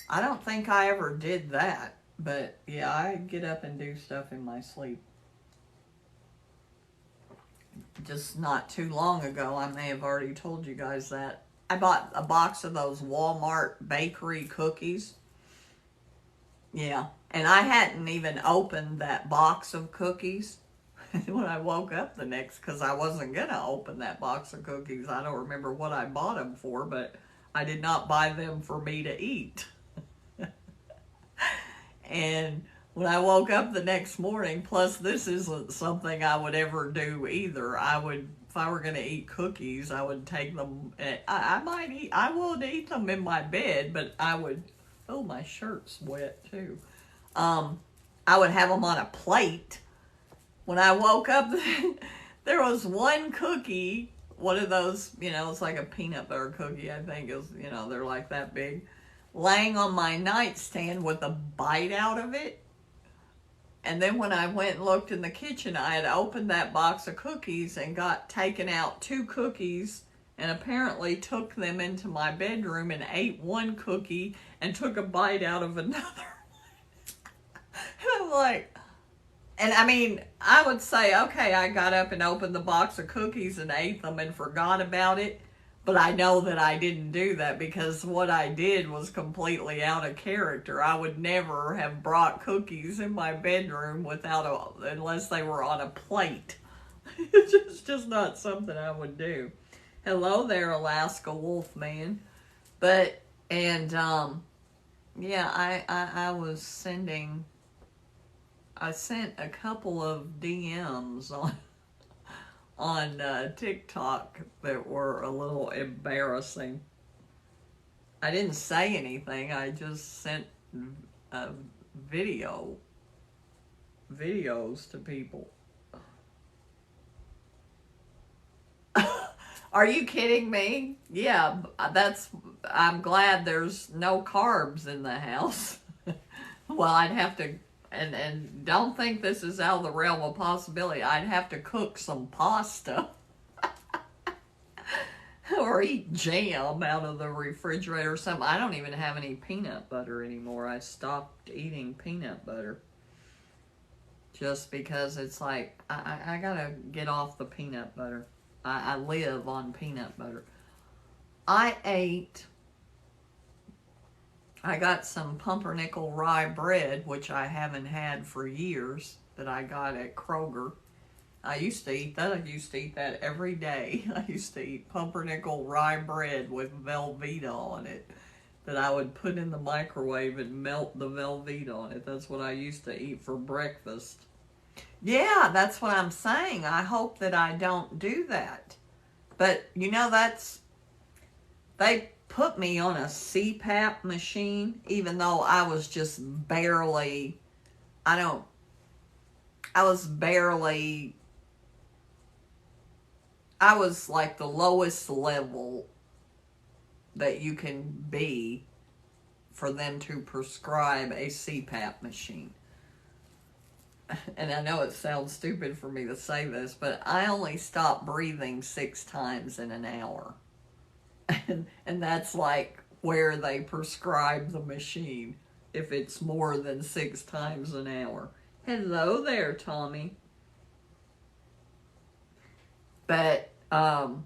I don't think I ever did that, but yeah, I get up and do stuff in my sleep. Just not too long ago, I may have already told you guys that, I bought a box of those Walmart bakery cookies. Yeah, and I hadn't even opened that box of cookies when I woke up the next, because I wasn't going to open that box of cookies. I don't remember what I bought them for, but I did not buy them for me to eat. And when I woke up the next morning, plus this isn't something I would ever do either. If I were going to eat cookies, I would take them, I would eat them in my bed, but oh, my shirt's wet too. I would have them on a plate. When I woke up, there was one cookie, one of those, it's like a peanut butter cookie, I think is, they're like that big, laying on my nightstand with a bite out of it. And then when I went and looked in the kitchen, I had opened that box of cookies and taken out 2 cookies, and apparently took them into my bedroom and ate one cookie and took a bite out of another one. And I'm like, and I mean, I would say, okay, I got up and opened the box of cookies and ate them and forgot about it. But I know that I didn't do that, because what I did was completely out of character. I would never have brought cookies in my bedroom unless they were on a plate. It's just not something I would do. Hello there, Alaska Wolfman. Yeah, I sent a couple of DMs on TikTok that were a little embarrassing. I didn't say anything. I just sent videos to people. Are you kidding me? Yeah, I'm glad there's no carbs in the house. Well, I'd have to, and don't think this is out of the realm of possibility, I'd have to cook some pasta. Or eat jam out of the refrigerator or something. I don't even have any peanut butter anymore. I stopped eating peanut butter. Just because it's like, I gotta get off the peanut butter. I live on peanut butter. I got some pumpernickel rye bread, which I haven't had for years, that I got at Kroger. I used to eat that. I used to eat that every day. I used to eat pumpernickel rye bread with Velveeta on it that I would put in the microwave and melt the Velveeta on it. That's what I used to eat for breakfast. Yeah, that's what I'm saying. I hope that I don't do that. But, they put me on a CPAP machine, even though I was just barely, I don't, I was barely, I was like the lowest level that you can be for them to prescribe a CPAP machine. And I know it sounds stupid for me to say this, but I only stop breathing 6 times in an hour. And that's like where they prescribe the machine, if it's more than 6 times an hour. Hello there, Tommy. But that's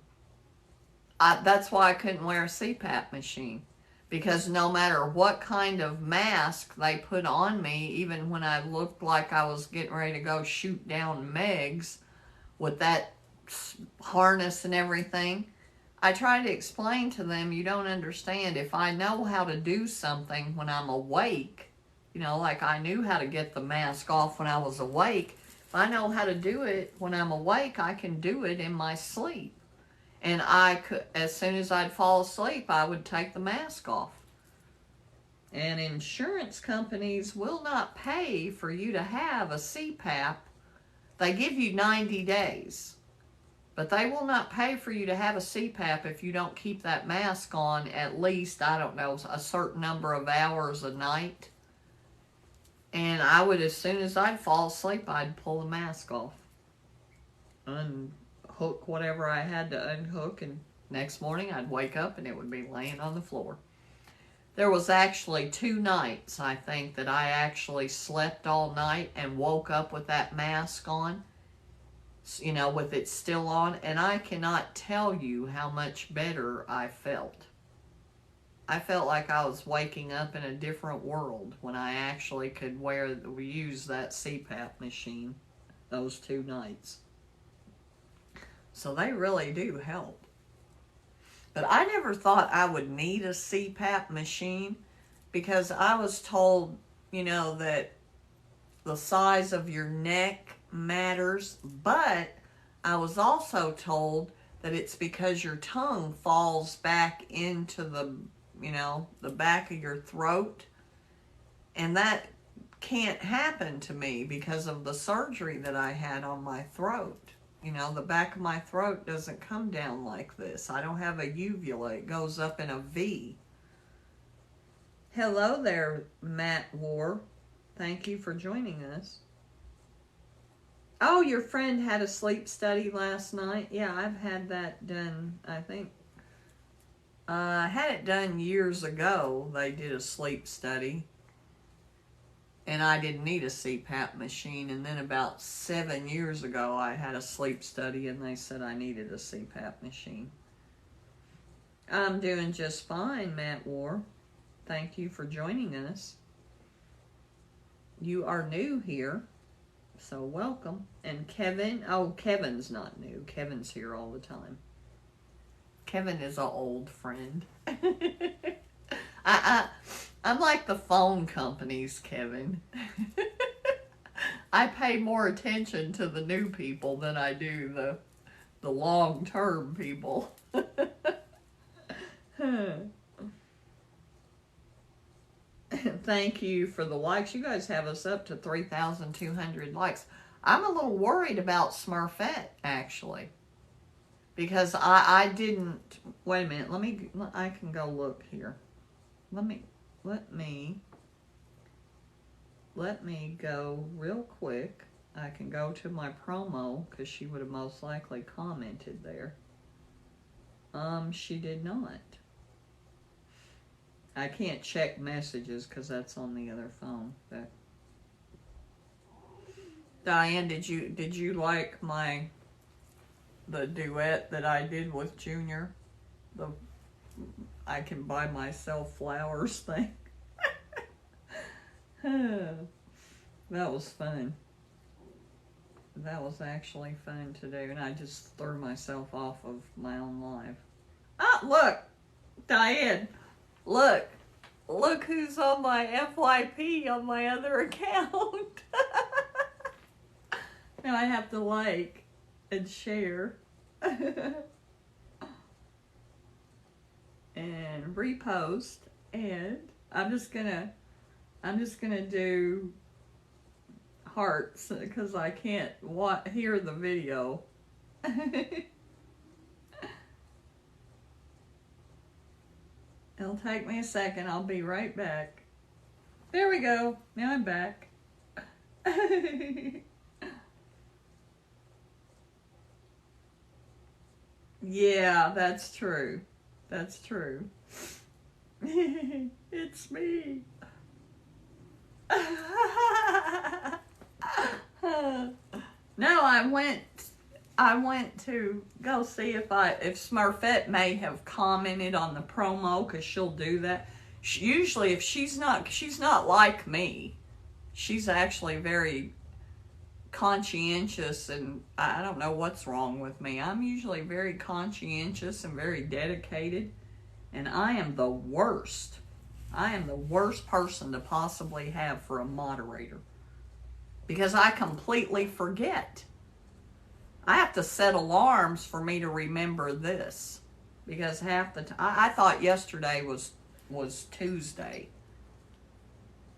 why I couldn't wear a CPAP machine, because no matter what kind of mask they put on me, even when I looked like I was getting ready to go shoot down Megs with that harness and everything, I try to explain to them, you don't understand. If I know how to do something when I'm awake, like I knew how to get the mask off when I was awake, if I know how to do it when I'm awake, I can do it in my sleep. And I could, as soon as I'd fall asleep, I would take the mask off. And insurance companies will not pay for you to have a CPAP. They give you 90 days. But they will not pay for you to have a CPAP if you don't keep that mask on at least, I don't know, a certain number of hours a night. And I would, as soon as I'd fall asleep, I'd pull the mask off. Unhook whatever I had to unhook, and next morning I'd wake up and it would be laying on the floor. There was actually 2 nights, I think, that I actually slept all night and woke up with that mask on, with it still on, and I cannot tell you how much better I felt. I felt like I was waking up in a different world when I actually could use that CPAP machine those 2 nights. So they really do help. But I never thought I would need a CPAP machine, because I was told, that the size of your neck matters, but I was also told that it's because your tongue falls back into the back of your throat, and that can't happen to me because of the surgery that I had on my throat. The back of my throat doesn't come down like this. I don't have a uvula. It goes up in a V. Hello there, Matt War. Thank you for joining us. Oh, your friend had a sleep study last night? Yeah, I've had that done, I think. I had it done years ago. They did a sleep study. And I didn't need a CPAP machine. And then about 7 years ago, I had a sleep study, and they said I needed a CPAP machine. I'm doing just fine, Matt War. Thank you for joining us. You are new here, so welcome. And Kevin, Kevin's not new. Kevin's here all the time. Kevin is an old friend. I'm like the phone companies, Kevin. I pay more attention to the new people than I do the long-term people. Thank you for the likes. You guys have us up to 3,200 likes. I'm a little worried about Smurfette, actually. Because I didn't... Wait a minute. I can go look here. Let me go real quick. I can go to my promo, because she would have most likely commented there. She did not. I can't check messages because that's on the other phone. But Diane, did you like the duet that I did with Junior? The I can buy myself flowers thing. That was fun. That was actually fun to do, and I just threw myself off of my own live. Ah, look, Diane, look who's on my FYP on my other account. Now I have to like and share. And repost, and I'm just gonna do hearts because I can't hear the video. It'll take me a second. I'll be right back. There we go. Now I'm back. Yeah, that's true. That's true. It's me. No, I went to go see if Smurfette may have commented on the promo, because she'll do that. Usually if she's not like me. She's actually very conscientious, and I don't know what's wrong with me. I'm usually very conscientious and very dedicated, and I am the worst. I am the worst person to possibly have for a moderator, because I completely forget. I have to set alarms for me to remember this, because half the time I thought yesterday was Tuesday.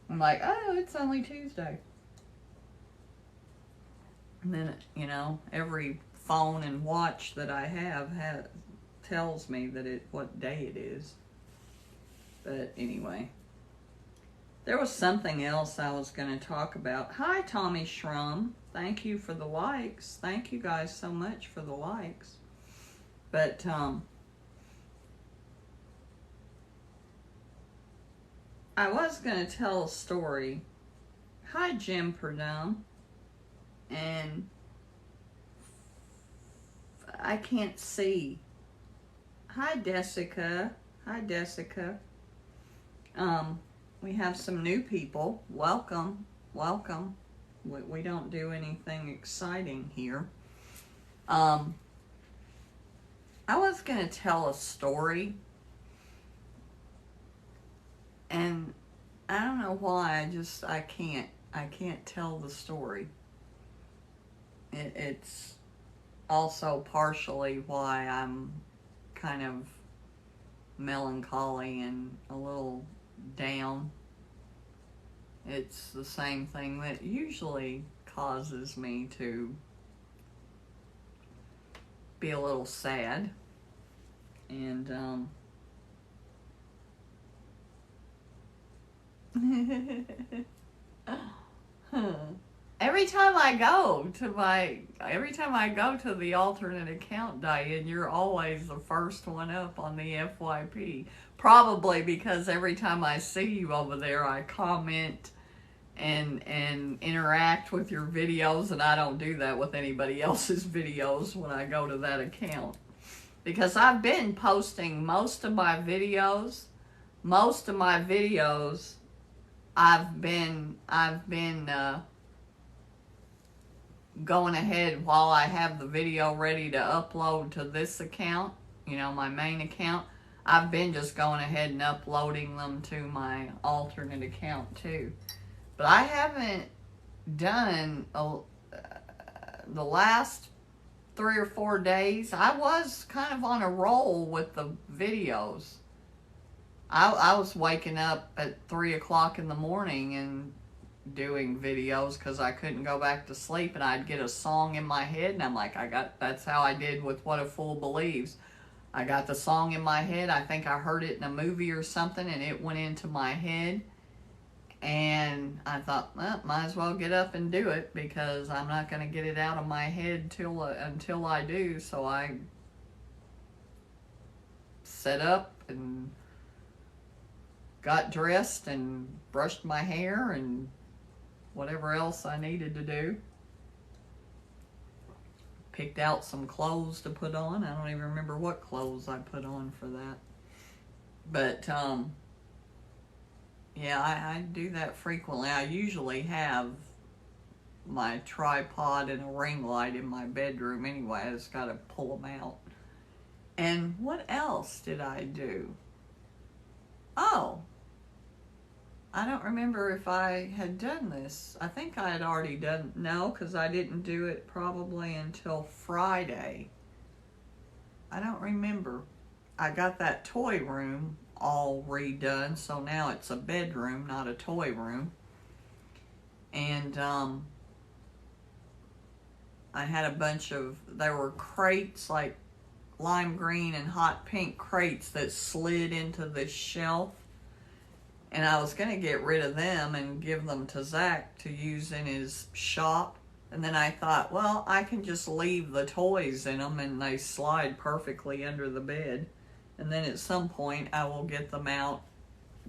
I'm like, oh, it's only Tuesday. And then, every phone and watch that I have tells me that what day it is. But anyway, there was something else I was going to talk about. Hi, Tommy Shrum. Thank you for the likes. Thank you guys so much for the likes. But I was going to tell a story. Hi, Jim Perdum. And I can't see. Hi, Jessica. Hi, Jessica. We have some new people. Welcome. Welcome. We don't do anything exciting here. I was going to tell a story. And I don't know why. I can't tell the story. It's also partially why I'm kind of melancholy and a little down. It's the same thing that usually causes me to be a little sad. And every time I go to the alternate account, Diane, you're always the first one up on the FYP. Probably because every time I see you over there, I comment and interact with your videos, and I don't do that with anybody else's videos when I go to that account. Because I've been posting most of my videos. I've been going ahead while I have the video ready to upload to this account, my main account. I've been just going ahead and uploading them to my alternate account too. But I haven't done the last 3 or 4 days. I was kind of on a roll with the videos. I was waking up at 3 o'clock in the morning and doing videos because I couldn't go back to sleep, and I'd get a song in my head, and I'm like, that's how I did with What a Fool Believes. I got the song in my head. I think I heard it in a movie or something, and it went into my head. And I thought, well, might as well get up and do it, because I'm not going to get it out of my head until I do. So I set up and got dressed and brushed my hair and whatever else I needed to do. Picked out some clothes to put on. I don't even remember what clothes I put on for that. But, yeah, I do that frequently. I usually have my tripod and a ring light in my bedroom anyway. I just got to pull them out. And what else did I do? Oh, I don't remember if I had done this. I think I had already done, no, because I didn't do it probably until Friday. I don't remember. I got that toy room all redone, so now it's a bedroom, not a toy room. And I had a bunch of, there were crates, like lime green and hot pink crates that slid into this shelf. And I was going to get rid of them and give them to Zach to use in his shop. And then I thought, well, I can just leave the toys in them and they slide perfectly under the bed. And then at some point I will get them out.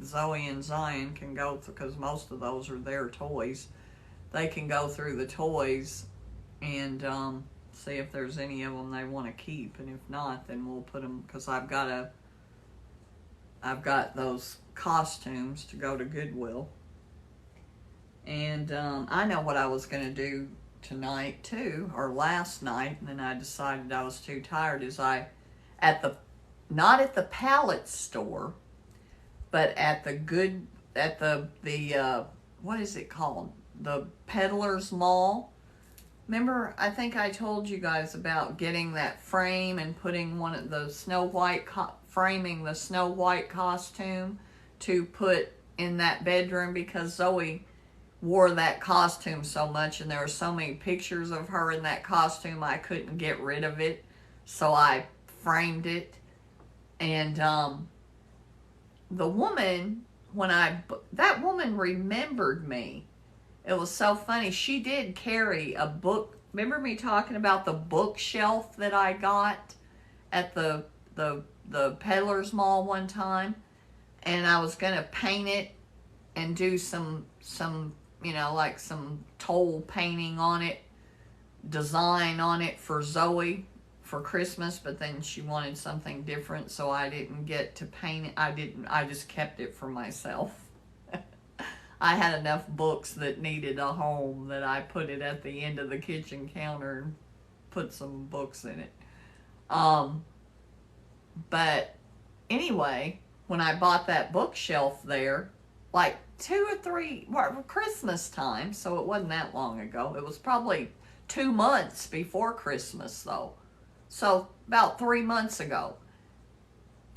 Zoe and Zion can go through, because most of those are their toys. They can go through the toys and see if there's any of them they want to keep. And if not, then we'll put them, because I've got those costumes to go to Goodwill. And I know what I was going to do tonight too, or last night, and then I decided I was too tired, is not at the pallet store, but at the what is it called? The Peddler's Mall. Remember, I think I told you guys about getting that frame and putting one of the Snow White, framing the Snow White costume to put in that bedroom, because Zoe wore that costume so much and there were so many pictures of her in that costume I couldn't get rid of it, so I framed it. And the woman, that woman remembered me. It was so funny. She did carry a book. Remember me talking about the bookshelf that I got at the Peddler's Mall one time? And I was going to paint it and do some, like some toll painting on it, design on it for Zoe for Christmas, but then she wanted something different, so I didn't get to paint it. I just kept it for myself. I had enough books that needed a home that I put it at the end of the kitchen counter and put some books in it. But anyway, when I bought that bookshelf there, like 2 or 3, Christmas time, so it wasn't that long ago. It was probably 2 months before Christmas though. So about 3 months ago.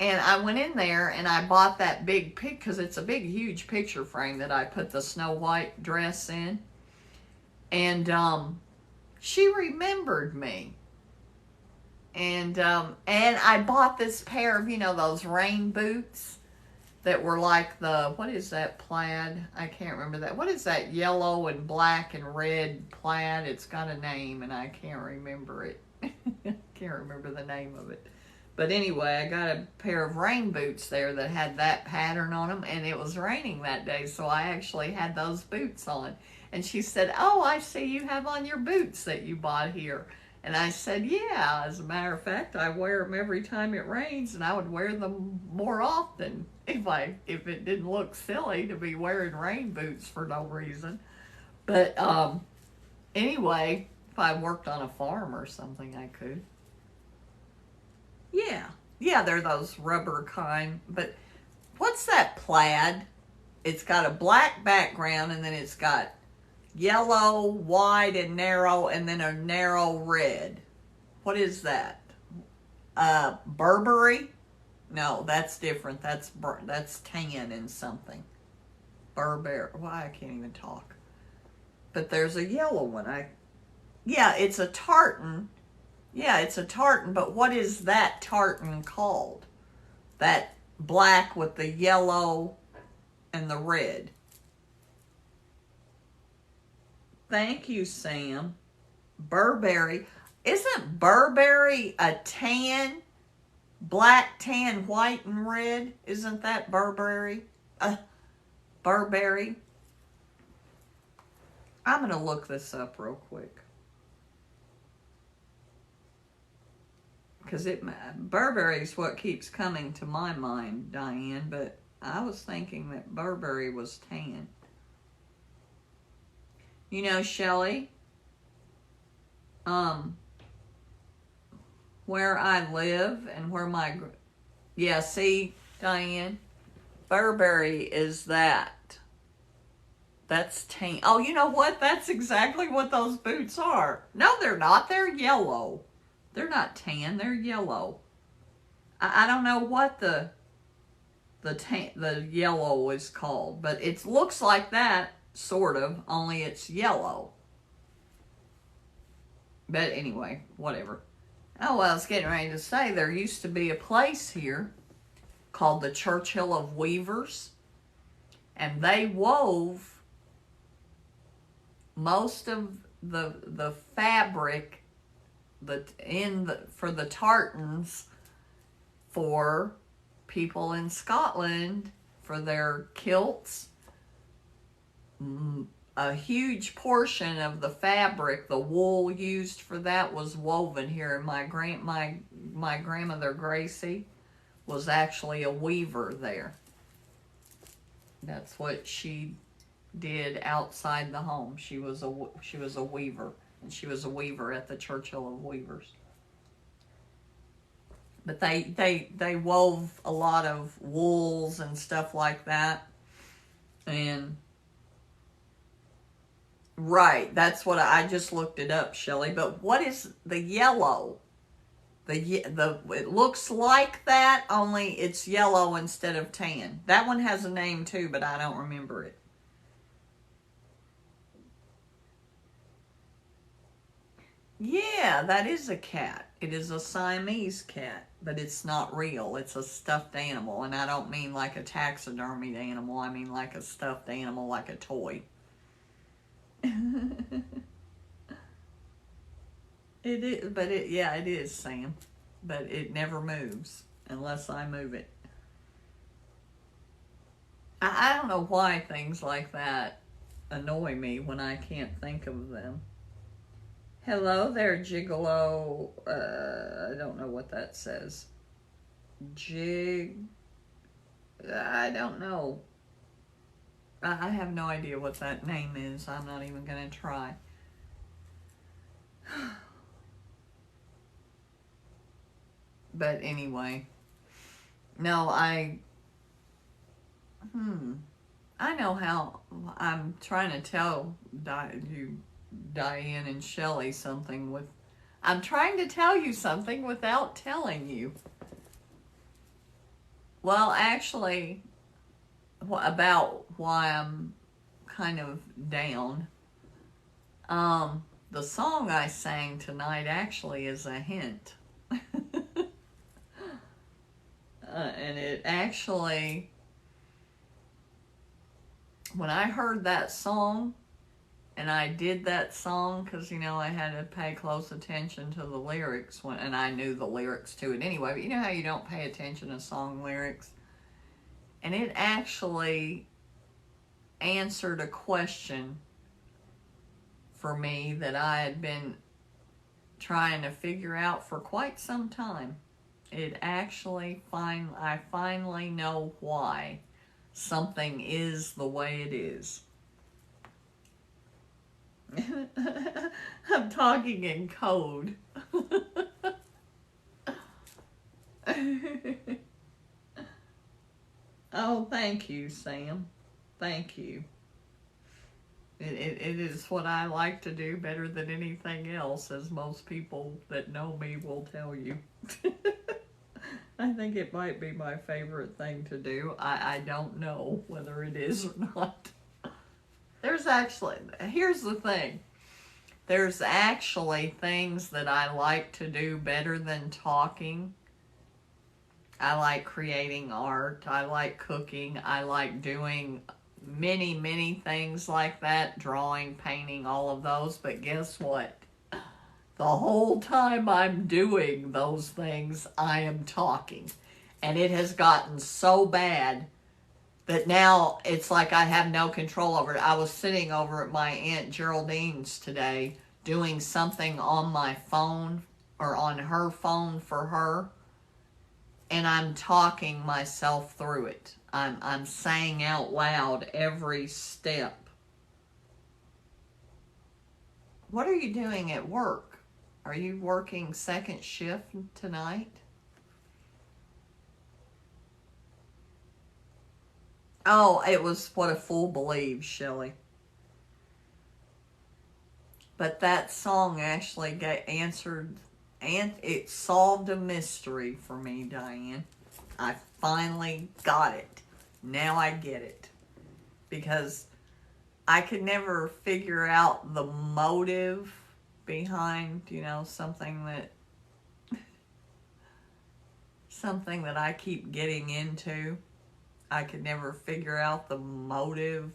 And I went in there and I bought that big because it's a big, huge picture frame that I put the Snow White dress in. And she remembered me. And I bought this pair of, those rain boots that were like what is that plaid? I can't remember that. What is that yellow and black and red plaid? It's got a name and I can't remember it. Can't remember the name of it. But anyway, I got a pair of rain boots there that had that pattern on them, and it was raining that day, so I actually had those boots on. And she said, "Oh, I see you have on your boots that you bought here." And I said, "Yeah, as a matter of fact, I wear them every time it rains, and I would wear them more often if it didn't look silly to be wearing rain boots for no reason." But anyway, if I worked on a farm or something, I could. Yeah, they're those rubber kind. But what's that plaid? It's got a black background, and then it's got yellow, wide, and narrow, and then a narrow red. What is that? Burberry? No, that's different. That's tan and something. Burberry. Why, I can't even talk. But there's a yellow one. Yeah, it's a tartan. Yeah, it's a tartan, but what is that tartan called? That black with the yellow and the red. Thank you, Sam. Burberry. Isn't Burberry a tan? Black, tan, white, and red? Isn't that Burberry? Burberry. I'm going to look this up real quick. Because Burberry is what keeps coming to my mind, Diane, but I was thinking that Burberry was tan. Shelly, where I live and where see, Diane, Burberry is that. That's tan. Oh, you know what? That's exactly what those boots are. No, they're not. They're yellow. They're not tan. They're yellow. I don't know what the yellow is called, but it looks like that, sort of, only it's yellow. But anyway, whatever. Oh, well, I was getting ready to say, there used to be a place here called the Churchill of Weavers, and they wove most of the fabric for the tartans for people in Scotland for their kilts. A huge portion of the fabric, the wool used for that, was woven here. And my grandmother Gracie was actually a weaver there. That's what she did outside the home. She was a weaver, and she was a weaver at the Churchill of Weavers. But they wove a lot of wools and stuff like that. And right, that's what I just looked it up, Shelly. But what is the yellow? It looks like that, only it's yellow instead of tan. That one has a name too, but I don't remember it. Yeah, that is a cat. It is a Siamese cat, but it's not real. It's a stuffed animal, and I don't mean like a taxidermied animal. I mean like a stuffed animal, like a toy. It is, but it is, Sam. But it never moves unless I move it. I don't know why things like that annoy me when I can't think of them. Hello there, Gigolo. I don't know what that says. I don't know. I have no idea what that name is. I'm not even going to try. But anyway. No, I know how. I'm trying to tell Diane and Shelly something with... I'm trying to tell you something without telling you. Well, actually, about why I'm kind of down. The song I sang tonight actually is a hint. And it actually, when I heard that song, and I did that song because, I had to pay close attention to the lyrics, and I knew the lyrics to it anyway, but you know how you don't pay attention to song lyrics? And it actually answered a question for me that I had been trying to figure out for quite some time. It actually, I finally know why something is the way it is. I'm talking in code. Oh, thank you, Sam. Thank you. It is what I like to do better than anything else, as most people that know me will tell you. I think it might be my favorite thing to do. I don't know whether it is or not. Here's the thing. There's actually things that I like to do better than talking. I like creating art. I like cooking. I like doing many, many things like that. Drawing, painting, all of those. But guess what? The whole time I'm doing those things, I am talking. And it has gotten so bad that now it's like I have no control over it. I was sitting over at my Aunt Geraldine's today doing something on my phone or on her phone for her. And I'm talking myself through it. I'm saying out loud every step. What are you doing at work? Are you working second shift tonight? Oh, it was What a Fool Believes, Shelly. But that song actually answered, and it solved a mystery for me, Diane. I finally got it. Now I get it. Because I could never figure out the motive behind, something that I keep getting into. I could never figure out the motive.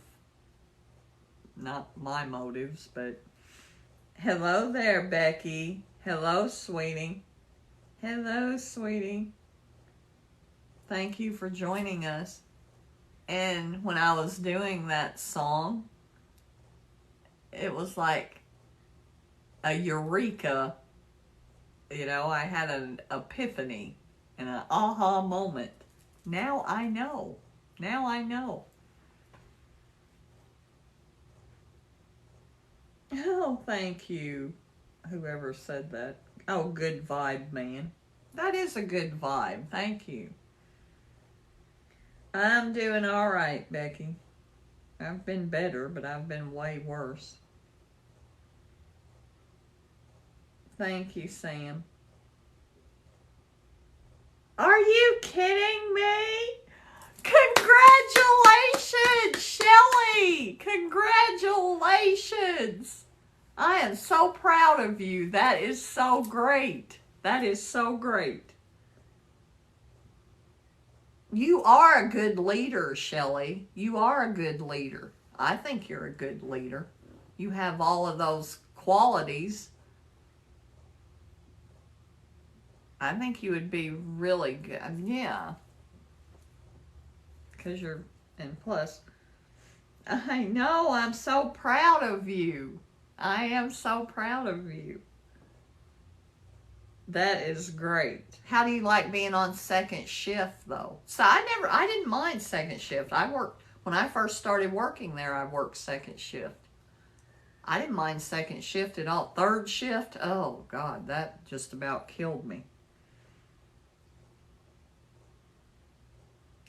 Not my motives, but hello there, Becky. Hello, sweetie. Hello, sweetie. Thank you for joining us. And when I was doing that song, it was like a eureka. I had an epiphany and an aha moment. Now I know. Now I know. Oh, thank you, whoever said that. Oh, good vibe, man. That is a good vibe. Thank you. I'm doing all right, Becky. I've been better, but I've been way worse. Thank you, Sam. Are you kidding me? Congratulations, Shelly! Congratulations! I am so proud of you. That is so great. That is so great. You are a good leader, Shelly. You are a good leader. I think you're a good leader. You have all of those qualities. I think you would be really good. Yeah. Because you're, and plus, I know, I'm so proud of you. I am so proud of you. That is great. How do you like being on second shift, though? So I didn't mind second shift. When I first started working there, I worked second shift. I didn't mind second shift at all. Third shift, oh God, that just about killed me.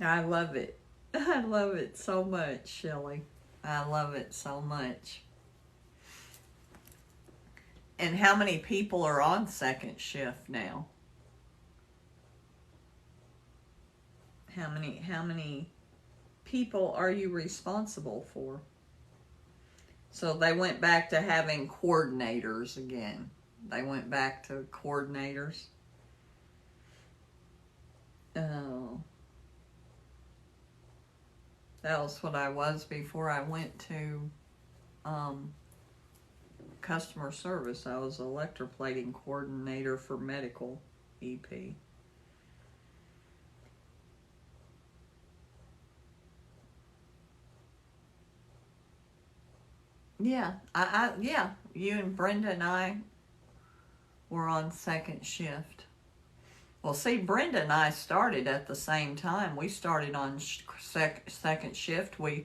I love it. I love it so much, Shelly. I love it so much. And how many people are on second shift now? How many people are you responsible for? So they went back to having coordinators again. They went back to coordinators. Oh. That was what I was before I went to customer service. I was electroplating coordinator for medical EP. Yeah, yeah, you and Brenda and I were on second shift. Well, see, Brenda and I started at the same time. We started on second shift. Joe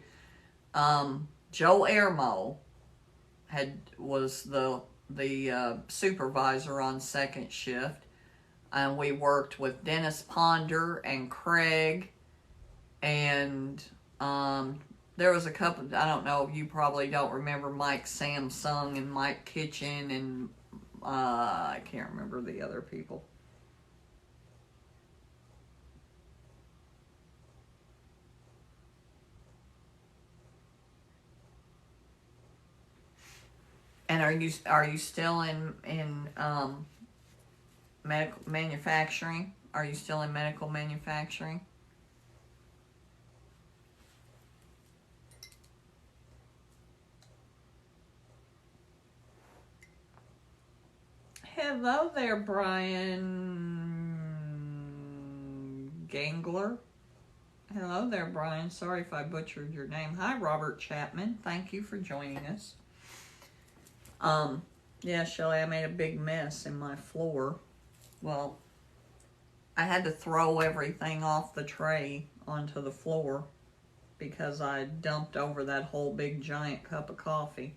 Ermo was the supervisor on second shift, and we worked with Dennis Ponder and Craig, and there was a couple. I don't know. You probably don't remember Mike Samsung and Mike Kitchen, and I can't remember the other people. And are you still in medical manufacturing? Are you still in medical manufacturing? Hello there, Brian Gangler. Hello there, Brian. Sorry if I butchered your name. Hi, Robert Chapman. Thank you for joining us. Yeah, Shelly, I made a big mess in my floor. Well, I had to throw everything off the tray onto the floor because I dumped over that whole big giant cup of coffee.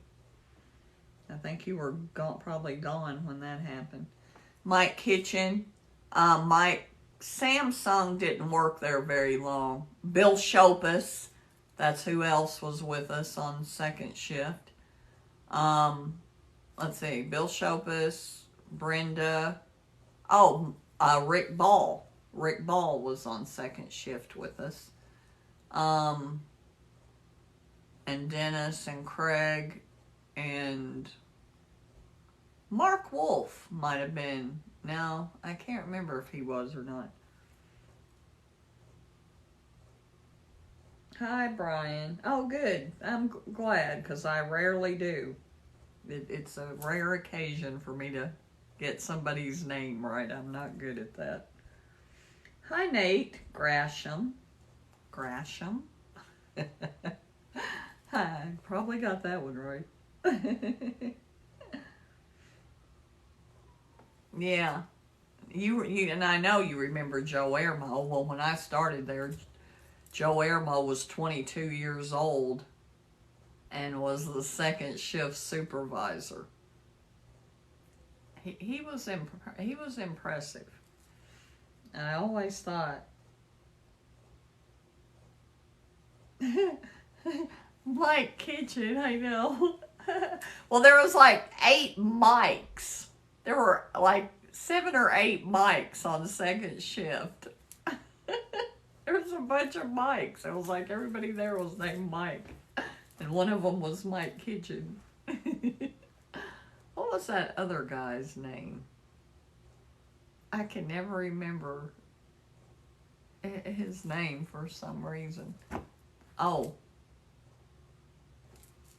I think you were probably gone when that happened. Mike Kitchen, Mike Samsung didn't work there very long. Bill Shopus, that's who else was with us on second shift. let's see, Bill Shopus, Brenda. Rick Ball. Rick Ball was on second shift with us. And Dennis and Craig and Mark Wolf might have been. No, I can't remember if he was or not. Hi, Brian. Oh, good. I'm glad, because I rarely do. It's a rare occasion for me to get somebody's name right. I'm not good at that. Hi, Nate Grasham. Grasham? I probably got that one right. Yeah. You and I know you remember Joe Ermo. Well, when I started there, Joe Ermo was 22 years old and was the second shift supervisor. He was impressive. And I always thought, Mike Kitchen, I know. Well, there was like 8 mics. There were like 7 or 8 mics on second shift. There was a bunch of mics. It was like everybody there was named Mike. And one of them was Mike Kitchen. What was that other guy's name? I can never remember his name for some reason. Oh.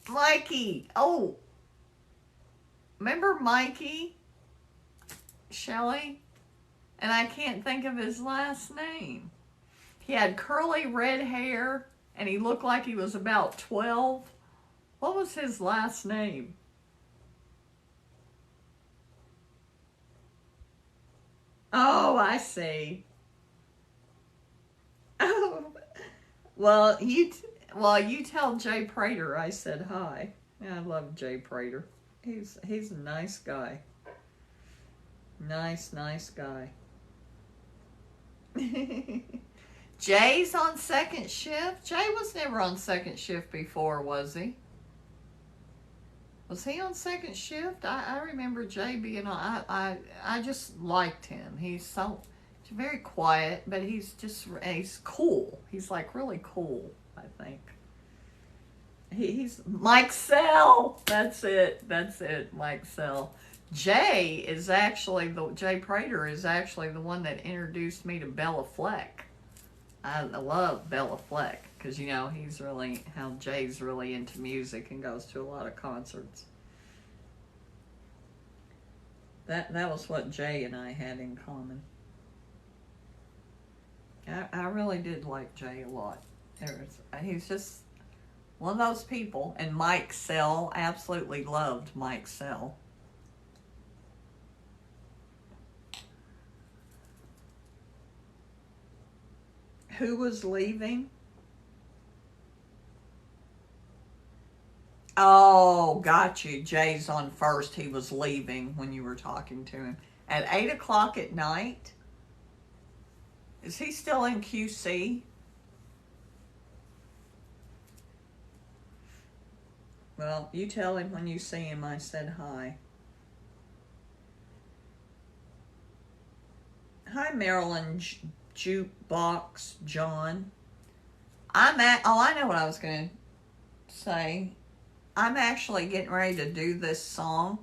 Mikey. Oh. Remember Mikey? Shelly? And I can't think of his last name. He had curly red hair and he looked like he was about 12. What was his last name? Oh, I see. Oh. Well, you tell Jay Prater I said hi. I love Jay Prater. He's a nice guy. Nice guy. Jay's on second shift? Jay was never on second shift before, was he? Was he on second shift? I remember Jay being on. I just liked him. He's very quiet, but he's cool. He's like really cool, I think. He's Mike Sell. That's it, Mike Sell. Jay Prater is actually the one that introduced me to Bella Fleck. I love Bella Fleck because Jay's really into music and goes to a lot of concerts. That was what Jay and I had in common. I really did like Jay a lot. He's just one of those people. And Mike Sell, absolutely loved Mike Sell. Who was leaving? Oh, got you. Jay's on first. He was leaving when you were talking to him. At 8 o'clock at night? Is he still in QC? Well, you tell him when you see him I said hi. Hi, Marilyn Jukebox John. I know what I was going to say. I'm actually getting ready to do this song.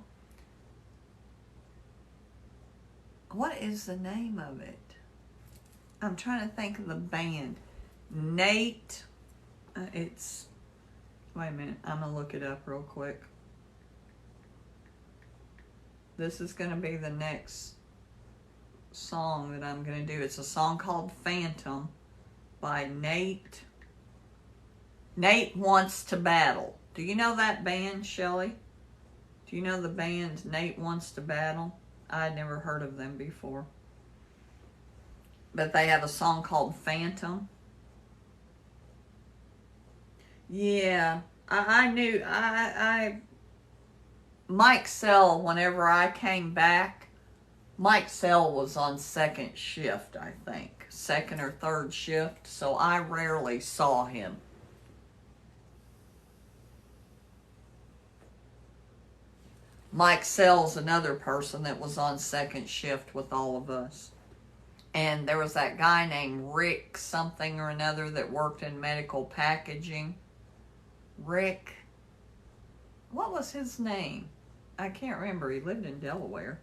What is the name of it? I'm trying to think of the band. Nate. Wait a minute. I'm going to look it up real quick. This is going to be the next song that I'm going to do. It's a song called Phantom by Nate. Nate Wants to Battle. Do you know that band, Shelly? Do you know the band Nate Wants to Battle? I'd never heard of them before. But they have a song called Phantom. Yeah, I knew. Mike Sell, whenever I came back, Mike Sell was on second shift, I think. Second or third shift, so I rarely saw him. Mike Sell's another person that was on second shift with all of us. And there was that guy named Rick something or another that worked in medical packaging. Rick, what was his name? I can't remember. He lived in Delaware.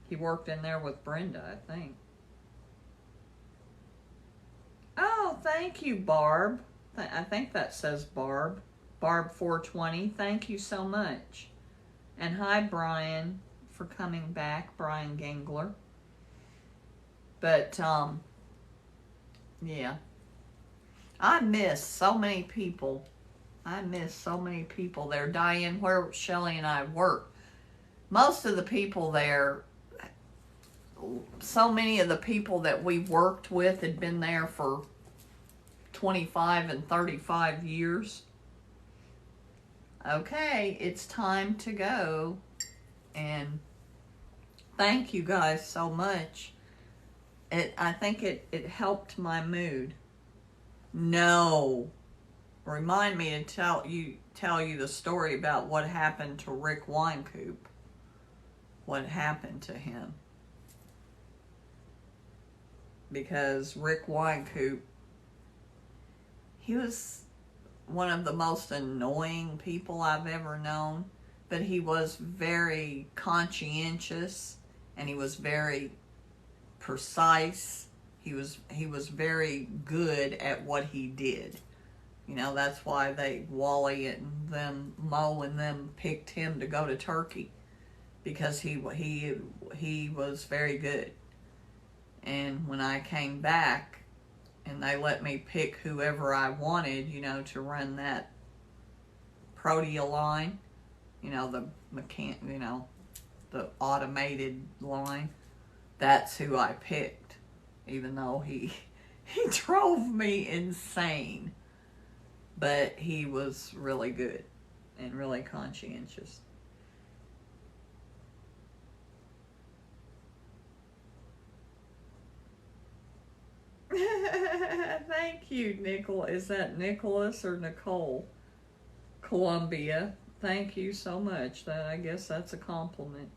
He worked in there with Brenda, I think. Oh, thank you, Barb. I think that says Barb. Barb 420, thank you so much. And hi, Brian, for coming back, Brian Gangler. But, yeah. I miss so many people. I miss so many people there. Diane, where Shelly and I work, most of the people there, so many of the people that we worked with had been there for 25 and 35 years. Okay, it's time to go. And thank you guys so much. I think it helped my mood. No. Remind me to tell you the story about what happened to Rick Winecoop. What happened to him. Because Rick Winecoop, he was one of the most annoying people I've ever known, but he was very conscientious and he was very precise. He was very good at what he did. You know, that's why Wally and them, Mo and them picked him to go to Turkey, because he was very good. And when I came back and they let me pick whoever I wanted, you know, to run that Protea line, you know, the automated line, that's who I picked, even though he drove me insane. But he was really good and really conscientious. Thank you, Nicole. Is that Nicholas or Nicole? Columbia. Thank you so much. I guess that's a compliment.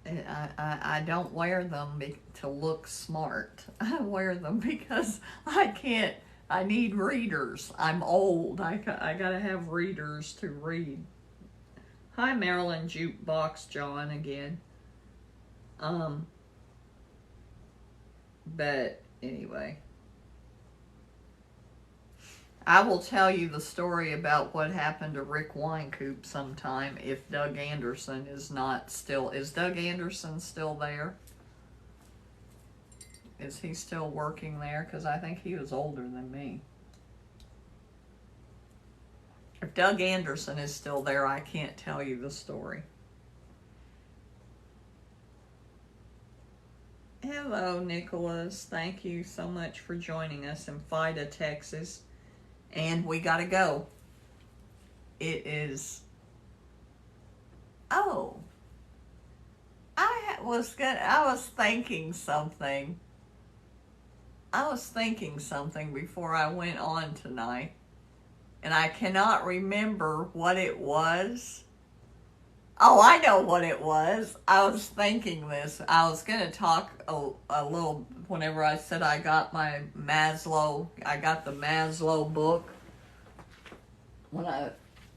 I don't wear them to look smart. I wear them because I need readers. I'm old. I gotta have readers to read. Hi, Marilyn Jukebox John again. But anyway, I will tell you the story about what happened to Rick Winecoop sometime if Doug Anderson is not still. Is Doug Anderson still there? Is he still working there? Because I think he was older than me. If Doug Anderson is still there, I can't tell you the story. Hello, Nicholas. Thank you so much for joining us in Fida, Texas. And we gotta go. It is... Oh. I was thinking something. I was thinking something before I went on tonight. And I cannot remember what it was. Oh, I know what it was. I was thinking this. I was going to talk a little whenever I said I got my Maslow. I got the Maslow book. When I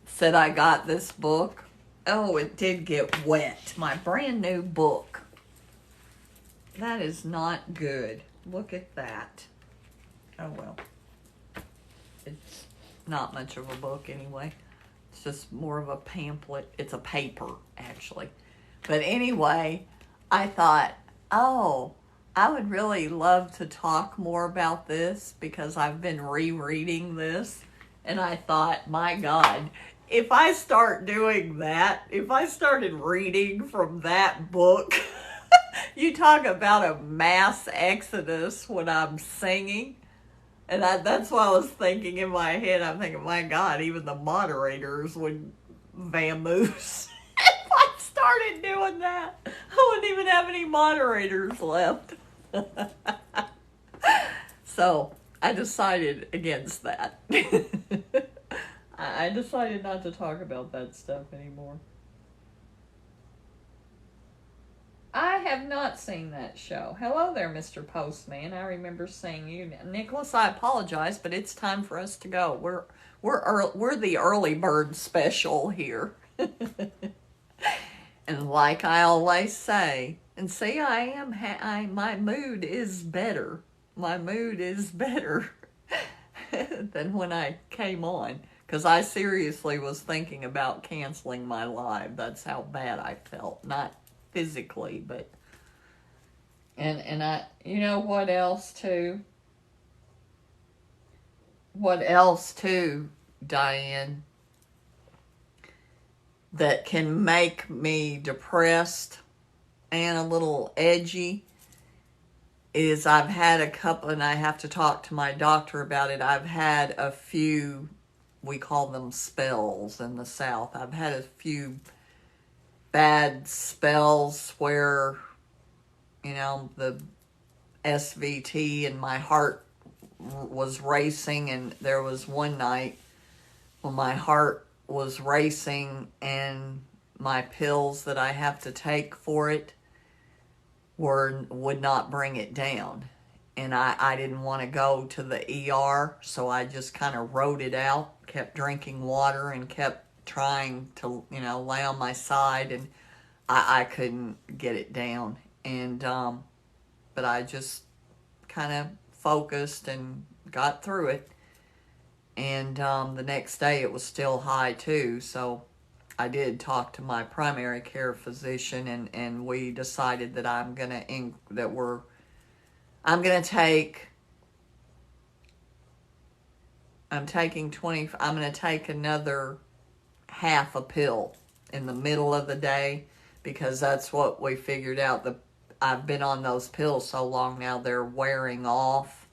said I got this book. Oh, it did get wet. My brand new book. That is not good. Look at that. Oh, well. It's not much of a book anyway. It's just more of a pamphlet. It's a paper, actually. But anyway, I thought, oh, I would really love to talk more about this because I've been rereading this. And I thought, my God, if I start doing that, if I started reading from that book, you talk about a mass exodus when I'm singing. And that's what I was thinking in my head. I'm thinking, my God, even the moderators would vamoose. If I started doing that, I wouldn't even have any moderators left. So I decided against that. I decided not to talk about that stuff anymore. I have not seen that show. Hello there, Mr. Postman. I remember seeing you. Nicholas, I apologize, but it's time for us to go. We're the early bird special here. And like I always say, and see, my mood is better. My mood is better than when I came on. Because I seriously was thinking about canceling my live. That's how bad I felt. Not physically, but... And I... You know what else, too? What else, too, Diane, that can make me depressed and a little edgy is I've had a couple, and I have to talk to my doctor about it. I've had a few, we call them spells in the South. I've had a few bad spells where, you know, the SVT and my heart was racing, and there was one night when my heart was racing and my pills that I have to take for it would not bring it down. And I didn't want to go to the ER, so I just kind of wrote it out, kept drinking water, and kept trying to, you know, lay on my side, and I couldn't get it down. And, but I just kind of focused and got through it. And the next day it was still high too, so I did talk to my primary care physician, and we decided that I'm gonna take another half a pill in the middle of the day, because that's what we figured out. I've been on those pills so long now, they're wearing off,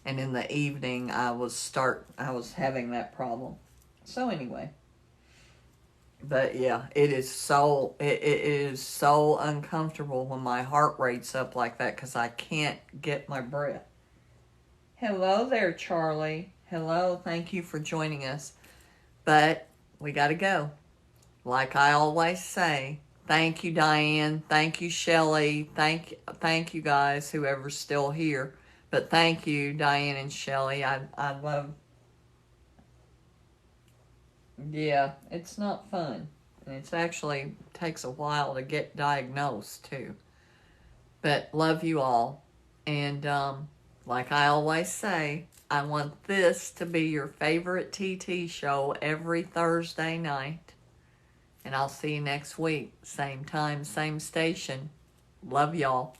and in the evening I was having that problem. So anyway. But yeah, it is so uncomfortable when my heart rate's up like that, because I can't get my breath. Hello there, Charlie. Hello, thank you for joining us. But we got to go. Like I always say, thank you, Diane. Thank you, Shelly. Thank you guys, whoever's still here. But thank you, Diane and Shelly. I love... Yeah, it's not fun. And it's actually takes a while to get diagnosed, too. But love you all. And like I always say, I want this to be your favorite TT show every Thursday night. And I'll see you next week. Same time, same station. Love y'all.